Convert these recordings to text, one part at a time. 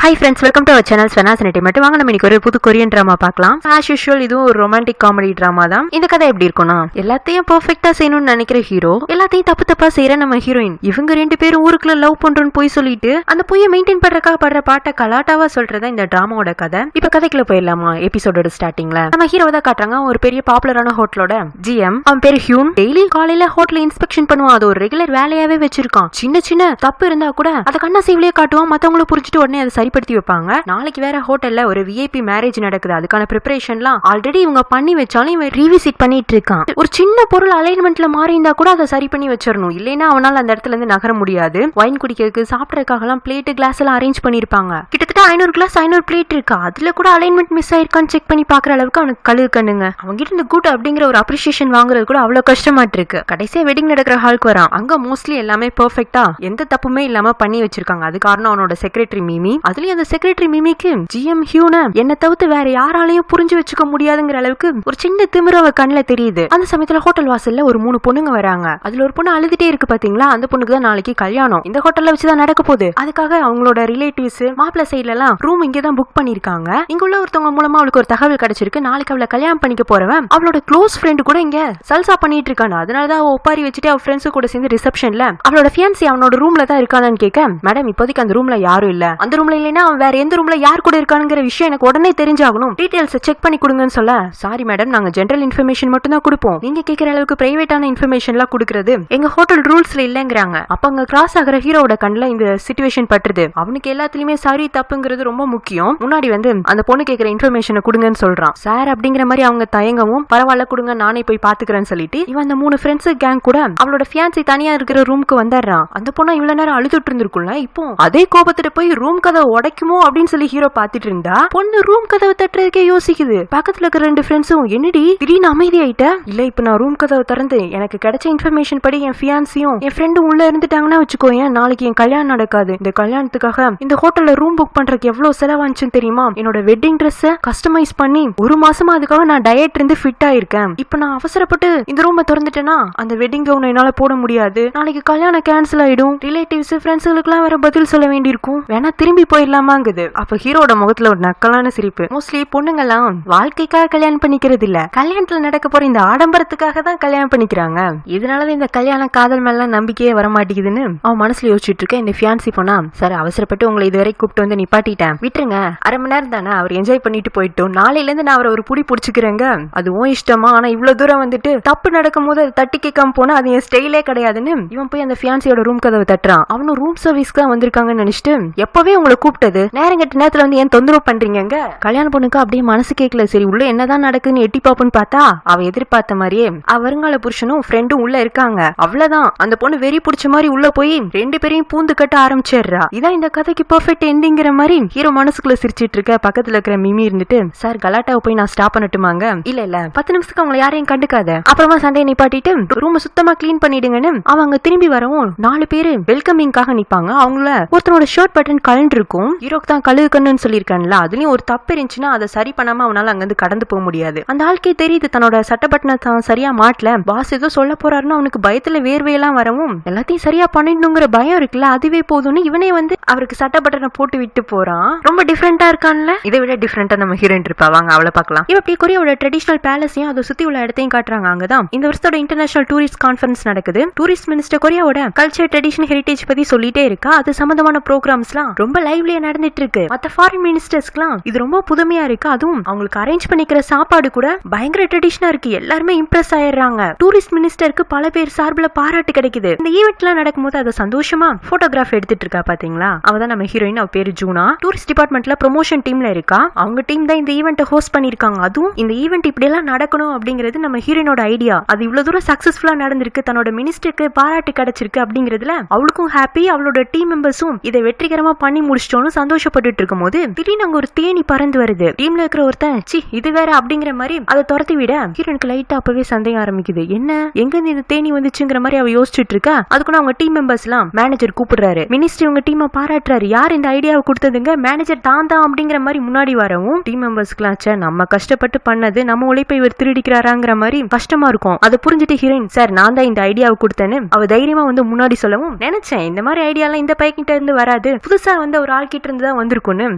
Hi friends, welcome to our channel ஸ்வெனாஸ் entertainment. வாங்க நம்ம இன்னைக்கு ஒரு புது கொரியன் டிராமா பார்க்கலாம். ஆஸ் யூஷுவல் இதுவும் ஒரு ரொமான்டிக் காமெடி டிராமா தான். இந்த கதை எப்படி இருக்கும்னா, எல்லாத்தையும் பெர்ஃபெக்ட்டா செய்யணும்னு நினைக்கிற ஹீரோ எல்லாத்தையும் தப்பு தப்பா செய்யற நம்ம ஹீரோயின். இவங்க ரெண்டு பேரும் ஊருக்குள்ள லவ் பண்றோம்னு போய் சொல்லிட்டு அந்த பொய்யை மெயின்டைன் பண்றதுக்காக படுற பாட்டை கலாட்டாவா சொல்றதா இந்த டிராமாவோட கதை. இப்ப கதைக்குள்ள போயிடலாமா? எபிசோடோட ஸ்டார்டிங்ல நம்ம ஹீரோ தான் காட்டுறாங்க. ஒரு பெரிய பாப்புலரான ஹோட்டலோட ஜிஎம். அவன் பேரு ஹியூன். டெய்லி காலையில ஹோட்டல் இன்ஸ்பெக்ஷன் பண்ணுவான். அது ஒரு ரெகுலர் வேலையாவே வச்சிருக்கான். சின்ன சின்ன தப்பு இருந்தா கூட அதை கண்ணா செய்வலையே காட்டுவான். மத்தவங்களை புரிஞ்சுட்டு உடனே அதை சரிப்படுத்தி வைப்பாங்க. நாளைக்கு வேற ஹோட்டல்ல ஒரு விஐபி மேரேஜ் நடக்குது. அதுக்கான ப்ரிப்பரேஷன்லாம் ஆல்ரெடி இவங்க பண்ணி வச்சாலும் இவன் ரீவிசிட் பண்ணிட்டு இருக்கான். ஒரு சின்ன பொருள் அலைன்மெண்ட்ல மாறி இருந்தா கூட அதை சரி பண்ணி வச்சிடணும். இல்லைன்னா அவனால அந்த இடத்துல இருந்து நகர முடியாது. வைன் குடிக்கிறதுக்கு சாப்பிடறதுக்காக எல்லாம் பிளேட் கிளாஸ் எல்லாம் அரேஞ்ச் பண்ணிருப்பாங்க. கிட்டத்தட்ட 500 கிளாஸ் 500 பிளேட் இருக்கா. அதுல கூட அலைன்மெண்ட் மிஸ் ஆயிருக்கான்னு செக் பண்ணி பாக்குற அளவுக்கு அவனுக்கு கழுகு கண்ணுங்க. அவங்க கிட்ட இந்த குட் அப்படிங்கிற ஒரு அப்ரிசியேஷன் வாங்குறது கூட அவ்வளவு கஷ்டமாட்டு இருக்கு. கடைசியா வெட்டிங் நடக்கிற ஹாலுக்கு வரான். அங்க மோஸ்ட்லி எல்லாமே பெர்ஃபெக்ட்டா எந்த தப்புமே இல்லாம பண்ணி வச்சிருக்காங்க. அது காரணம் அவனோட செக்ரட்டரி மிமி. அதுலயும் அந்த செக்ரட்டரி மிமிக்கு ஜிஎம் ஹியூன என்ன தவிர்த்து வேற யாராலையும் புரிஞ்சு வச்சுக்க முடியாதுங்கிற அளவுக்கு ஒரு சின்ன திமிரு அவ கண்ணுல தெரியுது. அந்த சமயத்துல ஹோட்டல் வாசல்ல ஒரு 3 பொண்ணுங்க வராங்க. அதுல ஒரு பொண்ணு அழுதுட்டே இருக்கு பாத்தீங்களா? அந்த பொண்ணுக்கு தான் நாளைக்கு கல்யாணம் இந்த ஹோட்டல்ல வச்சுதான் நடக்க போகுது. அதுக்காக அவங்களோட ரிலேட்டிவ்ஸ் மாப்பிள்ள சைட்ல எல்லாம் ரூம் இங்கதான் புக் பண்ணிருக்காங்க. இங்க உள்ள ஒருத்தவங்க மூலமா அவளுக்கு ஒரு தகவல் கிடைச்சிருக்கு. நாளைக்கு அவளை கல்யாணம் பண்ணிக்க போறவன் அவளோட க்ளோஸ் ஃப்ரெண்ட் கூட இங்க சல்சா பண்ணிட்டு இருக்காங்க. அதனாலதான் அவ ஒப்பாரி வச்சுட்டு அவ ஃப்ரெண்ட்ஸ் கூட சேர்ந்து ரிசப்ஷன்ல அவளோட ஃபியான்சி அவனோட ரூம்ல தான் இருக்கானு கேட்க, மேடம் இப்போதைக்கு அந்த ரூம்ல யாரும் இல்ல. அந்த ரூம்ல இல்லைன்னா அவன் வேற எந்த ரூம்ல யார் கூட இருக்கானுங்கிற விஷயம் எனக்கு உடனே தெரிஞ்சாகணும். டீடைல்ஸ் செக் பண்ணி கொடுங்கன்னு சொல்ல, சாரி மேடம், நாங்க ஜெனரல் இன்ஃபர்மேஷன் மட்டும் தான் கொடுப்போம். நீங்க கேக்குற அளவுக்கு பிரைவேட்டான இன்ஃபர்மேஷன் எல்லாம் கொடுக்கிறது எங்க ஹோட்டல் ரூல்ஸ்ல இல்லங்கிறாங்க. அப்ப அங்க கிராஸ் ஆகிற ஹீரோட கண்ணுல இந்த சிச்சுவேஷன் பட்டுது. அவனுக்கு எல்லாத்துலயுமே சரி தப்புங்கிறது ரொம்ப முக்கியம். முன்னாடி வந்து அந்த பொண்ணு கேக்குற இன்ஃபர்மேஷனை கொடுங்கன்னு சொல்றான். சார் அப்படிங்கிற மாதிரி அவங்க தயங்கவும், பரவாயில்ல கொடுங்க நானே போய் பாத்துக்கிறேன்னு சொல்லிட்டு இவன் அந்த 3 ஃப்ரெண்ட்ஸ் கேங் கூட அவளோட ஃபியான்சி தனியா இருக்கிற ரூமுக்கு வந்துடுறான். அந்த பொண்ணு இவ்வளவு நேரம் அழுதுட்டு இருந்திருக்கும்ல, இப்போ அதே கோபத்துல போய் ரூம் கதை உடைக்குமோ அப்படின்னு சொல்லி ஹீரோ பாத்துட்டு இருந்தா பொண்ணு ரூம் கதவை தட்டுறதுக்கே யோசிக்குது. பக்கத்துல இருக்கிற 2 ஃப்ரெண்ட்ஸும் என்னடி திடீர்னு அமைதி ஆயிட்ட? இல்ல இப்ப நான் ரூம் கதவை திறந்து எனக்கு கிடைச்ச இன்ஃபர்மேஷன் படி என் ஃபியான்சியும் என் ஃப்ரெண்டும் உள்ள இருந்துட்டாங்கன்னா வச்சுக்கோ, ஏன் நாளைக்கு என் கல்யாணம் நடக்காது. இந்த கல்யாணத்துக்காக இந்த ஹோட்டல்ல ரூம் புக் பண்றதுக்கு எவ்வளவு செலவாச்சுன்னு தெரியுமா? என்னோட வெட்டிங் ட்ரெஸ் கஸ்டமைஸ் பண்ணி 1 மாசமா அதுக்காக நான் டயட் இருந்து ஃபிட் ஆயிருக்கேன். இப்ப நான் அவசரப்பட்டு இந்த ரூமை திறந்துட்டேன்னா அந்த வெட்டிங் கவுன் என்னால போட முடியாது. நாளைக்கு கல்யாணம் கேன்சல் ஆயிடும். ரிலேட்டிவ்ஸ் ஃப்ரெண்ட்ஸுகளுக்கு எல்லாம் வேற பதில் சொல்ல வேண்டியிருக்கும். வேணா திரும்பி போயிடலாமாங்குது. அப்ப ஹீரோட முகத்துல ஒரு நக்கலான சிரிப்பு. மோஸ்ட்லி பொண்ணுங்கெல்லாம் வாழ்க்கைக்காக கல்யாணம் பண்ணிக்கிறது இல்ல, கல்யாணத்துல நடக்க போற இந்த ஆடம்பரத்துக்காக தான் கல்யாணம் பண்ணிக்கிறாங்க. இதனாலதான் இந்த கல்யாணம் காதல் மேல நம்பிக்கையே வர மாட்டேங்குதுன்னு அவன் மனசுல யோசிச்சுட்டு இருக்க. இந்த ஃபியான்சி போனா, சார் அவசரப்பட்டு உங்களை இதுவரை கூப்பிட்டு வந்து நிப்பாட்டிட்டேன், விட்டுருங்க, அரை மணி நேரம் தானே, அவர் என்ஜாய் பண்ணிட்டு போயிட்டோம், நாளையில இருந்து நான் அவரை ஒரு புடி பிடிச்சிக்கிறேங்க, அதுவும் இஷ்டமா, ஆனா இவ்வளவு தூரம் வந்துட்டு தப்பு நடக்கும் போது அது தட்டி கேட்காம போனா அது என் ஸ்டைலே கிடையாதுன்னு இவன் போய் அந்த ஃபியான்சியோட ரூம் கதவை தட்டுறான். அவனும் ரூம் சர்வீஸ்க்கு தான் வந்திருக்காங்கன்னு நினைச்சிட்டு, எப்பவே உங்களை கூப்பிட்டது நேரம் கட்ட நேரத்துல வந்து ஏன் தொந்தரவு பண்றீங்க? கல்யாண பொண்ணுக்கு அப்படியே மனசு கேட்கல. சரி உள்ள என்னதான் நடக்குதுன்னு எட்டி பாப்புன்னு பார்த்தா அவ எதிர்பார்த்த மாதிரியே அவ வருங்கால புருஷனும் ஃப்ரெண்டும் உள்ள இருக்காங்க. அவ்வளவுதான், அந்த பொண்ணு வெறி பிடிச்ச மாதிரி உள்ள போய் 2 பேரையும் பூந்து கட்ட ஆரம்பிச்சிடுறா. இதான் இந்த கதைக்கு பெர்ஃபெக்ட் எண்டிங்கிற மாதிரி ஹீரோ மனசுக்குள்ள சிரிச்சிட்டு இருக்க. பக்கத்துல இருக்கிற மிமி இருந்துட்டு, சார் கலாட்டாவை போய் நான் ஸ்டாப் பண்ணட்டுமாங்க? இல்ல 10 நிமிஷத்துக்கு அவங்களை யாரையும் கண்டுக்காத, அப்புறமா சண்டையை நிப்பாட்டிட்டு ரூம் சுத்தமா கிளீன் பண்ணிடுங்கன்னு அவங்க திரும்பி வரவும் 4 பேரு வெல்கமிங்காக நிப்பாங்க. அவங்கள ஒருத்தனோட ஷர்ட் பட்டன் கலண்டு இருக்கும். ஹீரோக்கு தான் கழுகு கண்ணுன்னு சொல்லியிருக்கான்ல, அதுலயும் ஒரு தப்பு இருந்துச்சுன்னா அதை சரி பண்ணாம அவனால அங்கிருந்து கடந்து போக முடியாது. அந்த ஆளுக்கே தெரியுது தன்னோட சட்ட பட்டனை தான் சரியா மாட்டல. பாஸ் ஏதோ சொல்ல போறாருன்னு அவனுக்கு பயத்துல வேர்வையெல்லாம் வரவும் எல்லாத்தையும் சரியா பண்ணிடணுங்கிற பயம் இருக்குல்ல, அதுவே போதும்னு இவனே வந்து அவருக்கு சட்ட பட்டனை போட்டு விட்டு போறான். ரொம்ப டிஃபரெண்டா இருக்கான்ல. இதை விட டிஃபரெண்டா நம்ம ஹீரோயின் இருப்பா, வாங்க அவளை பார்க்கலாம். இவ அப்படி கொரியாவோட ட்ரெடிஷனல் பேலஸையும் அதை சுத்தி உள்ள இடத்தையும் காட்டுறாங்க. அங்கதான் இந்த வருஷத்தோட இன்டர்நேஷனல் டூரிஸ்ட் கான்ஃபரன்ஸ் நடக்குது. டூரிஸ்ட் மினிஸ்டர் கொரியாவோட கல்ச்சர் ட்ரெடிஷன் ஹெரிடேஜ் பத்தி சொல்லிட்டே இருக்கா. அது சம்பந்தமான ப்ரோக்ராம்ஸ்லாம் ரொம்ப லைவ்லியா நடந்துட்டு இருக்கு. மத்த ஃபாரின் மினிஸ்டர்ஸ்க்குலாம் இது ரொம்ப புதுமையா இருக்கு. அதுவும் அவங்களுக்கு அரேஞ்ச் பண்ணிக்கிற சாப்பாடு கூட பயங்கர ட்ரெடிஷனா இருக்கு. எல்லாருமே இம்ப்ரெஸ் ஆயிடுறாங்க. டூரிஸ்ட் மினிஸ்டருக்கு பல பேர் சார்பில் பாராட்டு கிடைக்குது. இந்த ஈவென்ட்லாம் நடக்கும்போது அதை சந்தோஷமா போட்டோகிராஃப் எடுத்துட்டு இருக்கா பாத்தீங்களா? அவதான் நம்ம ஹீரோயின். அவ பேரு ஜூனா. டூரிஸ்ட் டிபார்ட்மெண்ட்ல ப்ரொமோஷன் டீம்ல இருக்கா. அவங்க டீம் தான் இந்த ஈவென்ட்டை ஹோஸ்ட் பண்ணிருக்காங்க. அதுவும் இந்த ஈவென்ட் இப்படி எல்லாம் நடக்கணும் அப்படிங்கிறது நம்ம ஹீரோயினோட ஐடியா. அது இவ்வளவு தூரம் சக்சஸ்ஃபுல்லா நடந்திருக்கு. தன்னோட மினிஸ்டருக்கு பாராட்டு கிடைச்சிருக்கு அப்படிங்கிறதுல அவளுக்கும் ஹாப்பி, அவளோட டீம் மெம்பர்ஸும் இதை வெற்றிகரமா பண்ணி முடிச்சிட்டோன்னு சந்தோஷப்பட்டு இருக்கும் போது திடீர்னு அங்க ஒரு தேனி பறந்து வருது. டீம்ல இருக்கிற ஒருத்தன், சி இது வேற அப்படிங்கிற மாதிரி அதை துரத்தி விட ஹீரோனுக்கு லைட்டா அப்பவே சந்தேகம் ஆரம்பிக்குது. என்ன எங்க இந்த தேனி வந்துச்சுங்கிற மாதிரி அவ யோசிச்சுட்டு இருக்கா. அதுக்குள்ள அவங்க டீம் மெம்பர்ஸ் எல்லாம் மேனேஜர் கூப்பிடுறாரு. மினிஸ்டர் உங்க டீமை பாராட்டுறாரு. யார் இந்த ஐடியாவை கொடுத்தது பண்ணுதுங்க, மேனேஜர் தான் அப்படிங்கிற மாதிரி முன்னாடி வரவும் டீம் மெம்பர்ஸ்க்குலாம் நம்ம கஷ்டப்பட்டு பண்ணது நம்ம உழைப்பை இவர் திருடிக்கிறாராங்கிற மாதிரி கஷ்டமா இருக்கும். அதை புரிஞ்சுட்டு ஹீரோயின் சார் நான் தான் இந்த ஐடியாவை கொடுத்தேன்னு அவ தைரியமா வந்து முன்னாடி சொல்லவும் நினைச்சேன் இந்த மாதிரி ஐடியாலாம் இந்த பைக்கிட்ட இருந்து வராது, புதுசா வந்து ஒரு ஆள் கிட்ட இருந்து தான் வந்திருக்கும்னு.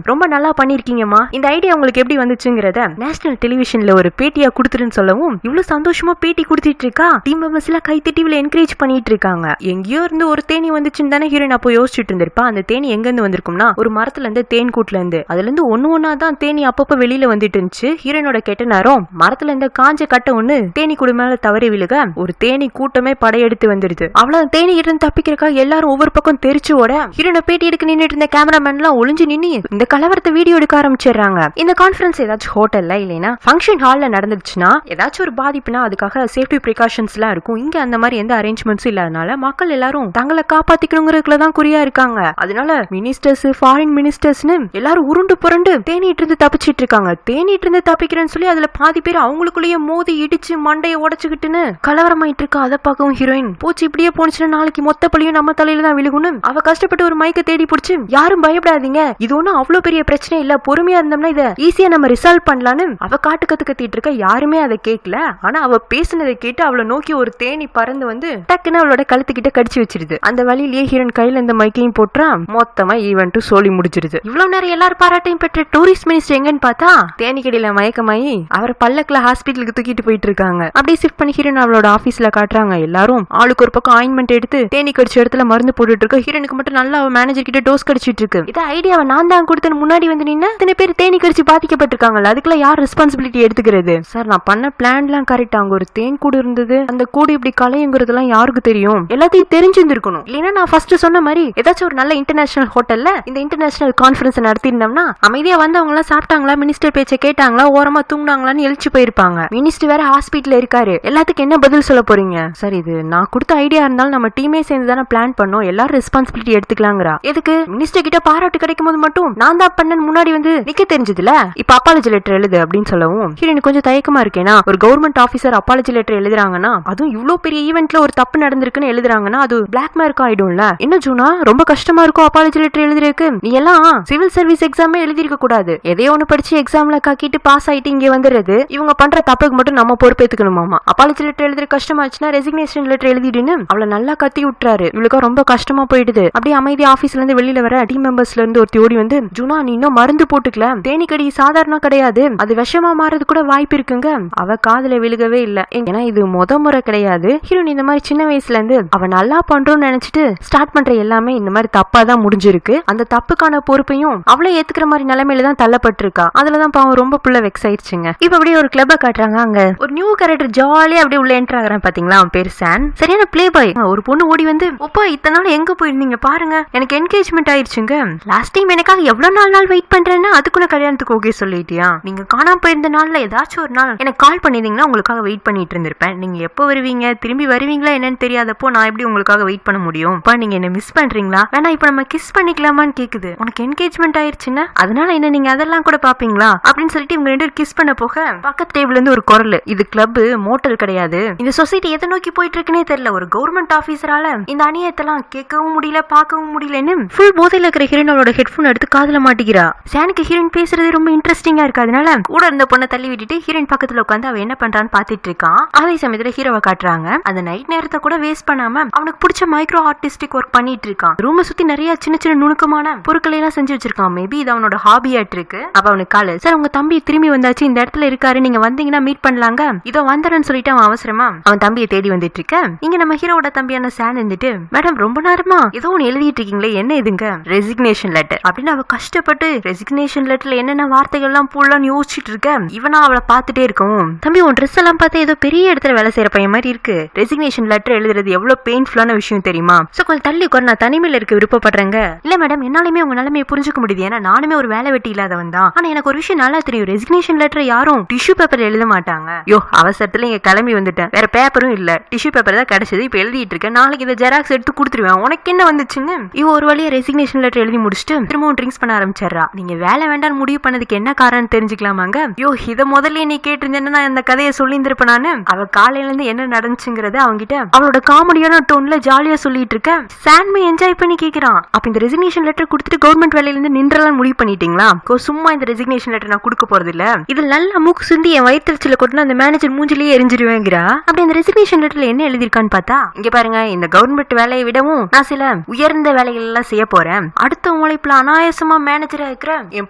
ரொம்ப நல்லா பண்ணிருக்கீங்கம்மா, இந்த ஐடியா உங்களுக்கு எப்படி வந்துச்சுங்கிறத நேஷனல் டெலிவிஷன்ல ஒரு பேட்டியா கொடுத்துருன்னு சொல்லவும் இவ்வளவு சந்தோஷமா பேட்டி கொடுத்துட்டு இருக்கா. டீம் மெம்பர்ஸ் எல்லாம் கைத்தட்டி இவளை என்கரேஜ் பண்ணிட்டு இருக்காங்க. எங்கேயோ இருந்து ஒரு தேனி வந்துச்சுன்னு தானே ஹீரோயின் அப்போ யோசிச்சுட்டு இருந்திருப்பா. அந்த தேனி எங்க இருந்து வந்திருக்கும்னா ஒரு மரத்துல இருந்து தேன் கூட்டுல இருந்து. அதுல இருந்து ஒண்ணு தான் தேனி அப்பப்ப வெளியில வந்துட்டு இருந்துச்சு. ஹீரோயினோட கெட்ட நேரம் மரத்துல இருந்து காஞ்ச கட்ட ஒண்ணு தேனி கூடு மேல தவறி விழுக ஒரு தேனி கூட்டமே படையெடுத்து வந்துருது. அவ்வளவு தேனி இருந்து தப்பிக்கிறக்கா எல்லாரும் ஒவ்வொரு பக்கம் தெரிச்சு ஓட ஹீரோயினை பேட்டி எடுக்க நின்னுட்டு இருந்த கேமராமேன் எல்லாம் ஒளிஞ்சு நின்னு இந்த கலவரத்தை வீடியோ எடுக்க ஆரம்பிச்சிடுறாங்க. இந்த கான்ஃபரன்ஸ் ஏதாச்சும் ஹோட்டல்ல இல்லைன்னா ஃபங்க்ஷன் ஹால்ல நடந்துச்சுன்னா ஏதாச்சும் ஒரு பாதிப்புனா அதுக்காக சேஃப்டி ப்ரிகாஷன்ஸ் எல்லாம் இருக்கும். இங்க அந்த மாதிரி எந்த அரேஞ்ச்மெண்ட்ஸும் இல்லாதனால மக்கள் எல்லாரும் தங்களை காப்பாத்திக்கணுங்கிறதுல தான் குறியா இருக்காங்க. அதனால மினிஸ்டர்ஸ் ஃபாரின் மினிஸ்டர்ஸ்னு எல்லாரும் உருண்டு புரண்டு தேனிட்டு இருந்து தப்பிச்சிட்டு இருக்காங்க. தேனிட்டு இருந்து தப்பிக்கிறேன்னு சொல்லி அதுல பாதி பேர் அவங்களுக்குள்ளேயே மோதி இடிச்சு மண்டையை உடைச்சுக்கிட்டுன்னு கலவரமாயிட்டு இருக்கா. அதை பார்க்கவும் ஹீரோயின் போச்சு இப்படியே போனுச்சுன்னா நாளைக்கு மொத்த பழியும் நம்ம தலையில தான் விழுகும்னு அவ கஷ்டப்பட்டு ஒரு மைக்க தேடி பிடிச்சு யாரும் பயப்படாதீங்க, இது ஒன்னும் அவ்வளவு பெரிய பிரச்சனை இல்ல, பொறுமையா இருந்தோம்னா இதை ஈஸியா நம்ம ரிசால்வ் பண்ணலான்னு அவ காட்டு கத்திட்டு இருக்க. யாருமே அதை கேட்கல. ஆனா அவ பேசுனதை கேட்டு அவளை நோக்கி ஒரு தேனி பறந்து வந்து டக்குன்னு அவளோட கழுத்துக்கிட்ட கடிச்சு வச்சிருது. அந்த வழியிலேயே ஹீரோயின் கையில இந்த மைக்கையும் போட்டா மொத்தமா ஈவென்ட் சோலி முடிச்சிருது. இவ்வளவு நேரம் எல்லாரும் பாராட்டையும் பெற்ற டூரிஸ்ட் மினிஸ்டர் எங்கன்னு பார்த்தா தேனிக்கடியில மயக்கமாயி அவர் பல்லக்குல ஹாஸ்பிட்டலுக்கு தூக்கிட்டு போயிட்டு இருக்காங்க. அப்படியே ஷிஃப்ட் பண்ணி ஹீரோயின் அவளோட ஆபீஸ்ல காட்டுறாங்க. எல்லாரும் ஆளுக்கு ஒரு பக்கம் ஆயின்மெண்ட் எடுத்து தேனி கடிச்ச இடத்துல மருந்து போட்டுட்டு இருக்க. ஹீரோனுக்கு மட்டும் நல்லா அவ மேனேஜர் கிட்ட டோஸ் கடிச்சிட்டு இருக்கு. இத ஐடியாவை நான் தான் கொடுத்தேன்னு முன்னாடி வந்து நின்னா இத்தனை பேர் தேனி கடிச்சு பாதிக்கப்பட்டிருக்காங்கல்ல, அதுக்குள்ள யார் ரெஸ்பான்சிபிலிட்டி எடுத்துக்கிறது? சார் நான் பண்ண பிளான்லாம் கரெக்ட், அங்க ஒரு தேன் கூடு இருந்தது, அந்த கூடு இப்படி கலையுங்கிறதுலாம் யாருக்கு தெரியும்? எல்லாத்தையும் தெரிஞ்சிருந்திருக்கணும். இல்லைன்னா நான் ஃபர்ஸ்ட் சொன்ன மாதிரி ஏதாச்சும் ஒரு நல்ல இன்டர்நேஷனல் ஹோட்டல்ல இந்த இன்டர்நேஷனல் கான்ஃபரன்ஸ் நடத்திருந்தோம்னா அமைதியா வந்தவங்க எல்லாம் சாப்பிட்டாங்களா, மினிஸ்டர் பேச்சை கேட்டாங்களா, ஓரமா தூங்கினாங்களான்னு எழுச்சி போயிருப்பாங்க. மினிஸ்டர் வேற ஹாஸ்பிட்டல்ல இருக்காரு, எல்லாத்துக்கும் என்ன பதில் சொல்ல போறீங்க? சார் இது நான் கொடுத்த ஐடியா இருந்தாலும் நம்ம டீமே சேர்ந்து தானே பிளான் பண்ணோம், எல்லாரும் ரெஸ்பான்சிபிலிட்டி எடுத்துக்கலாங்கிறா. எதுக்கு மினிஸ்டர் கிட்ட பாராட்டு கிடைக்கும் போது மட்டும் நான் தான் பண்ணேன்னு முன்னாடி வந்து நிக்க தெரிஞ்சதுல இப்ப அப்பாலஜி லெட்டர் எழுது அப்படின்னு சொல்லவும் ஹீரோயின் கொஞ்சம் தயக்கமா இருக்கேனா. ஒரு கவர்மெண்ட் ஆபீசர் அப்பாலஜி லெட்டர் எழுதுறாங்கன்னா அதுவும் இவ்வளவு பெரிய ஈவென்ட்ல ஒரு தப்பு நடந்திருக்குன்னு எழுதுறாங்கன்னா அது பிளாக் மார்க் ஆயிடும்ல. என்ன ஜூனா ரொம்ப கஷ்டமா இருக்கும் அப்பாலஜி லெட்டர் எழுதுறதுக்கு? நீ எல்லாம் சிவில் சர்வீஸ் எக்ஸாமே எழுதிருக்க கூடாது, எதையோ ஒண்ணு படிச்சு எக்ஸாம்ல காக்கிட்டு பாஸ் ஆயிட்டு இங்க வந்துடுறது. இவங்க பண்ற தப்புக்கு மட்டும் நம்ம பொறுப்பேத்துக்கணுமாமா. அப்பாலஜி லெட்டர் எழுதுற கஷ்டமாச்சுன்னா ரெசிக்னேஷன் லெட்டர் எழுதிடுன்னு அவளை நல்லா கத்தி விட்டுறாரு. இவளுக்கு ரொம்ப கஷ்டமா போயிடுது. அப்படியே அமைதி ஆபீஸ்ல இருந்து வெளியில வர டீம் மெம்பர்ஸ்ல இருந்து ஒரு ஓடி வந்து ஜூனா நீ இன்னும் மருந்து போட்டுக்கல, தேனிக்கடி சாதாரண கிடையாது, அது விஷமா மாறது கூட வாய்ப்பு இருக்குங்க. அவ காதுல விழுகவே இல்ல. ஏன்னா இது முறை கிடையாது. ஹீரோயின் இந்த மாதிரி சின்ன வயசுல இருந்து அவ நல்லா பண்றோம்னு நினைச்சிட்டு ஸ்டார்ட் பண்ற எல்லாமே இந்த மாதிரி தப்பா தான் முடிஞ்சிருக்கு. அந்த தப்புக்கான பொறுப்பையும் அவளே ஏத்துக்கிற மாதிரி நிலைமையில தான் தள்ளப்பட்டிருக்கா. அதுலதான் பாவம் ரொம்ப புள்ள வெக்ஸ் ஆயிடுச்சுங்க. இப்ப அப்படியே ஒரு கிளப்ப காட்டுறாங்க. அங்க ஒரு நியூ கேரக்டர் ஜாலியா அப்படியே உள்ள என்டர் ஆகுறான் பாத்தீங்களா, அவன் பேரு சான். சரியான பிளே பாய். ஒரு பொண்ணு ஓடி வந்து ஒப்பா இத்தனை நாள் எங்க போயிருந்தீங்க பாருங்க, எனக்கு என்கேஜ்மெண்ட் ஆயிடுச்சுங்க. லாஸ்ட் டைம் எனக்காக எவ்வளவு நாள் வெயிட் பண்றேன்னா அதுக்குள்ள கல்யாணத்துக்கு ஓகே சொல்லிட்டியா? நீங்க காணாம போயிருந்த நாள்ல ஏதாச்சும் ஒரு நாள் எனக்கு கால் பண்ணிருந்தீங்கன்னா உங்களுக்காக வெயிட் பண்ணிட்டு இருந்திருப்பேன். நீங்க எப்போ வருவீங்க, திரும்பி வருவீங்களா என்னன்னு தெரியாதப்போ நான் எப்படி உங்களுக்காக வெயிட் பண்ண முடியும்? இப்ப நீங்க என்ன மிஸ் பண்றீங்களா? வேணா இப்ப நம்ம கிஸ் பண்ணிக்கலாமான்னு கேக்குது. உனக்கு என்கேஜ்மெண்ட் ஆயிருச்சுன்னா அதனால என்ன நீங்க அதெல்லாம் கூட பாப்பீங்களா அப்படின்னு சொல்லிட்டு இவங்க ரெண்டு கிஸ் பண்ண போக பக்கத்து டேபிள்ல இருந்து ஒரு குரல், இது கிளப் மோட்டல் கிடையாது, இந்த சொசைட்டி எதை நோக்கி போயிட்டு இருக்குன்னே தெரியல, ஒரு கவர்மெண்ட் ஆபீசரால இந்த அநியாயத்தெல்லாம் கேட்கவும் முடியல பார்க்கவும் முடியலன்னு ஃபுல் போதையில இருக்கிற ஹீரோயின் அவளோட ஹெட்போன் எடுத்து காதுல மாட்டிக்கிறா. சானுக்கு ஹீரோயின் பேசுறது ரொம்ப இன்ட்ரெஸ்டிங்கா இருக்கு. அதனால கூட இருந்த பொண்ணை தள்ளி விட்டுட்டு ஹீரோயின் பக்கத்துல உட்காந்து அவ என்ன பண்றான்னு பாத்துட்டு இருக்கான். அதே சமயத்துல ஹீரோவை காட்டுறாங்க. அந்த நைட் நேரத்தை கூட வேஸ்ட் பண்ணாம அவனுக்கு பிடிச்ச மைக்ரோ ஆர்டிஸ்டிக் ஒர்க் பண்ணிட்டு இருக்கான். ரூமை சுத்தி நிறைய சின்ன சின்ன நுணுக்கமான பொருட்களை எல்லாம் செஞ்சு வச்சிருக்கான். மேபி இது அவனோட ஹாபியாட் இருக்கு. அப்ப அவனுக்கு காலு, சார் உங்க தம்பி திரும்பி வந்தாச்சு, இந்த இடத்துல இருக்காரு, நீங்க வந்தீங்கன்னா மீட் பண்ணலாங்க, இதோ வந்துறேன்னு சொல்லிட்டு அவன் அவசரமா அவன் தம்பியை தேடி வந்துட்டு இருக்க. இங்க நம்ம ஹீரோட தம்பியான சான் இருந்துட்டு, மேடம் ரொம்ப நேரமா ஏதோ ஒன்னு எழுதிட்டு இருக்கீங்களே, என்ன இதுங்க? ரெசிக்னேஷன் லெட்டர் அப்படின்னு அவ கஷ்டப்பட்டு ரெசிக்னேஷன் லெட்டர்ல என்னென்ன வார்த்தைகள் எல்லாம் போடலாம்னு யோசிச்சுட்டு இருக்க. இவனா அவளை பார்த்துட்டே இருக்கும். தம்பி உன் ட்ரெஸ் எல்லாம் பார்த்தா ஏதோ பெரிய இடத்துல வேலை செய்யற பையன் மாதிரி இருக்கு. ரெசிக்னேஷன் லெட்டர் எழுதுறது எவ்வளவு பெயின்ஃபுல்லான விஷயம் தெரியுமா? சோ கொஞ்சம் தள்ளி உட்கார், நான் தனிமையில இருக்க விருப்பப்படுறேங்க. இல்ல மேடம் என்னாலுமே உங்க நிலைமையை புரிஞ்சுக்க முடியுது, ஏன்னா நானுமே ஒரு வேலை வெட்டி இல்லாதவன் தான். ஆனா எனக்கு ஒரு விஷயம் நல்லா தெரியும், ரெசிக்னேஷன் லெட்டர் யாரும் டிஷ்யூ பேப்பர்ல எழுத மாட்டாங்க. யோ அவசரத்துல இங்க கிளம்பி வந்துட்டேன், வேற பேப்பரும் இல்ல, டிஷ்யூ பேப்பர் தான் கிடைச்சது, இப்ப எழுதிட்டு இருக்கேன், நாளைக்கு இதை ஜெராக்ஸ் எடுத்து கொடுத்துருவேன், உனக்கு என்ன வந்துச்சுன்னு இவ ஒரு வழியா ரெசிக்னேஷன் லெட்டர் எழுதி முடிச்சுட்டு திரும்பவும் ட்ரிங்க்ஸ் பண்ண ஆரம்பிச்சிடறா. நீங்க வேலை வேண்டாம் முடிவு பண்ணதுக்கு என்ன காரணம் தெரிஞ்சுக்கலாமாங்க? யோ இத முதல்ல நீ கேட்டிருந்தேன்னா நான் அந்த கதையை சொல்லியிருந்திருப்பேன். நானு அவ காலையில இருந்து என்ன நடந்துச்சுங்கிறத அவங்கிட்ட அவளோட காமெடியான டோன்ல ஜாலியா சொல்லிட்டு இருக்க. சான்மே என்ஜாய் பண்ணி கேக்குறான். அப்ப இந்த ரெசிக்னேஷன் லெட்டர் கொடுத்துட்டு கவர்மெண்ட் கவர்மெண்ட் வேலையில இருந்து நின்றலாம் முடிவு பண்ணிட்டீங்களா? சும்மா இந்த ரெசிக்னேஷன் லெட்டர் நான் கொடுக்க போறது இல்ல, இது நல்ல மூக்கு சுண்டி என் வயிற்றுல கொட்டினா அந்த மேனேஜர் மூஞ்சிலேயே எரிஞ்சிருவேங்கிறா. அப்படி அந்த ரெசிக்னேஷன் லெட்டர்ல என்ன எழுதிருக்கான்னு பார்த்தா, இங்க பாருங்க, இந்த கவர்மெண்ட் வேலையை விடவும் நான் சில உயர்ந்த வேலைகள் எல்லாம் செய்ய போறேன். அடுத்த உழைப்புல அனாயாசமா மேனேஜரா இருக்கிற என்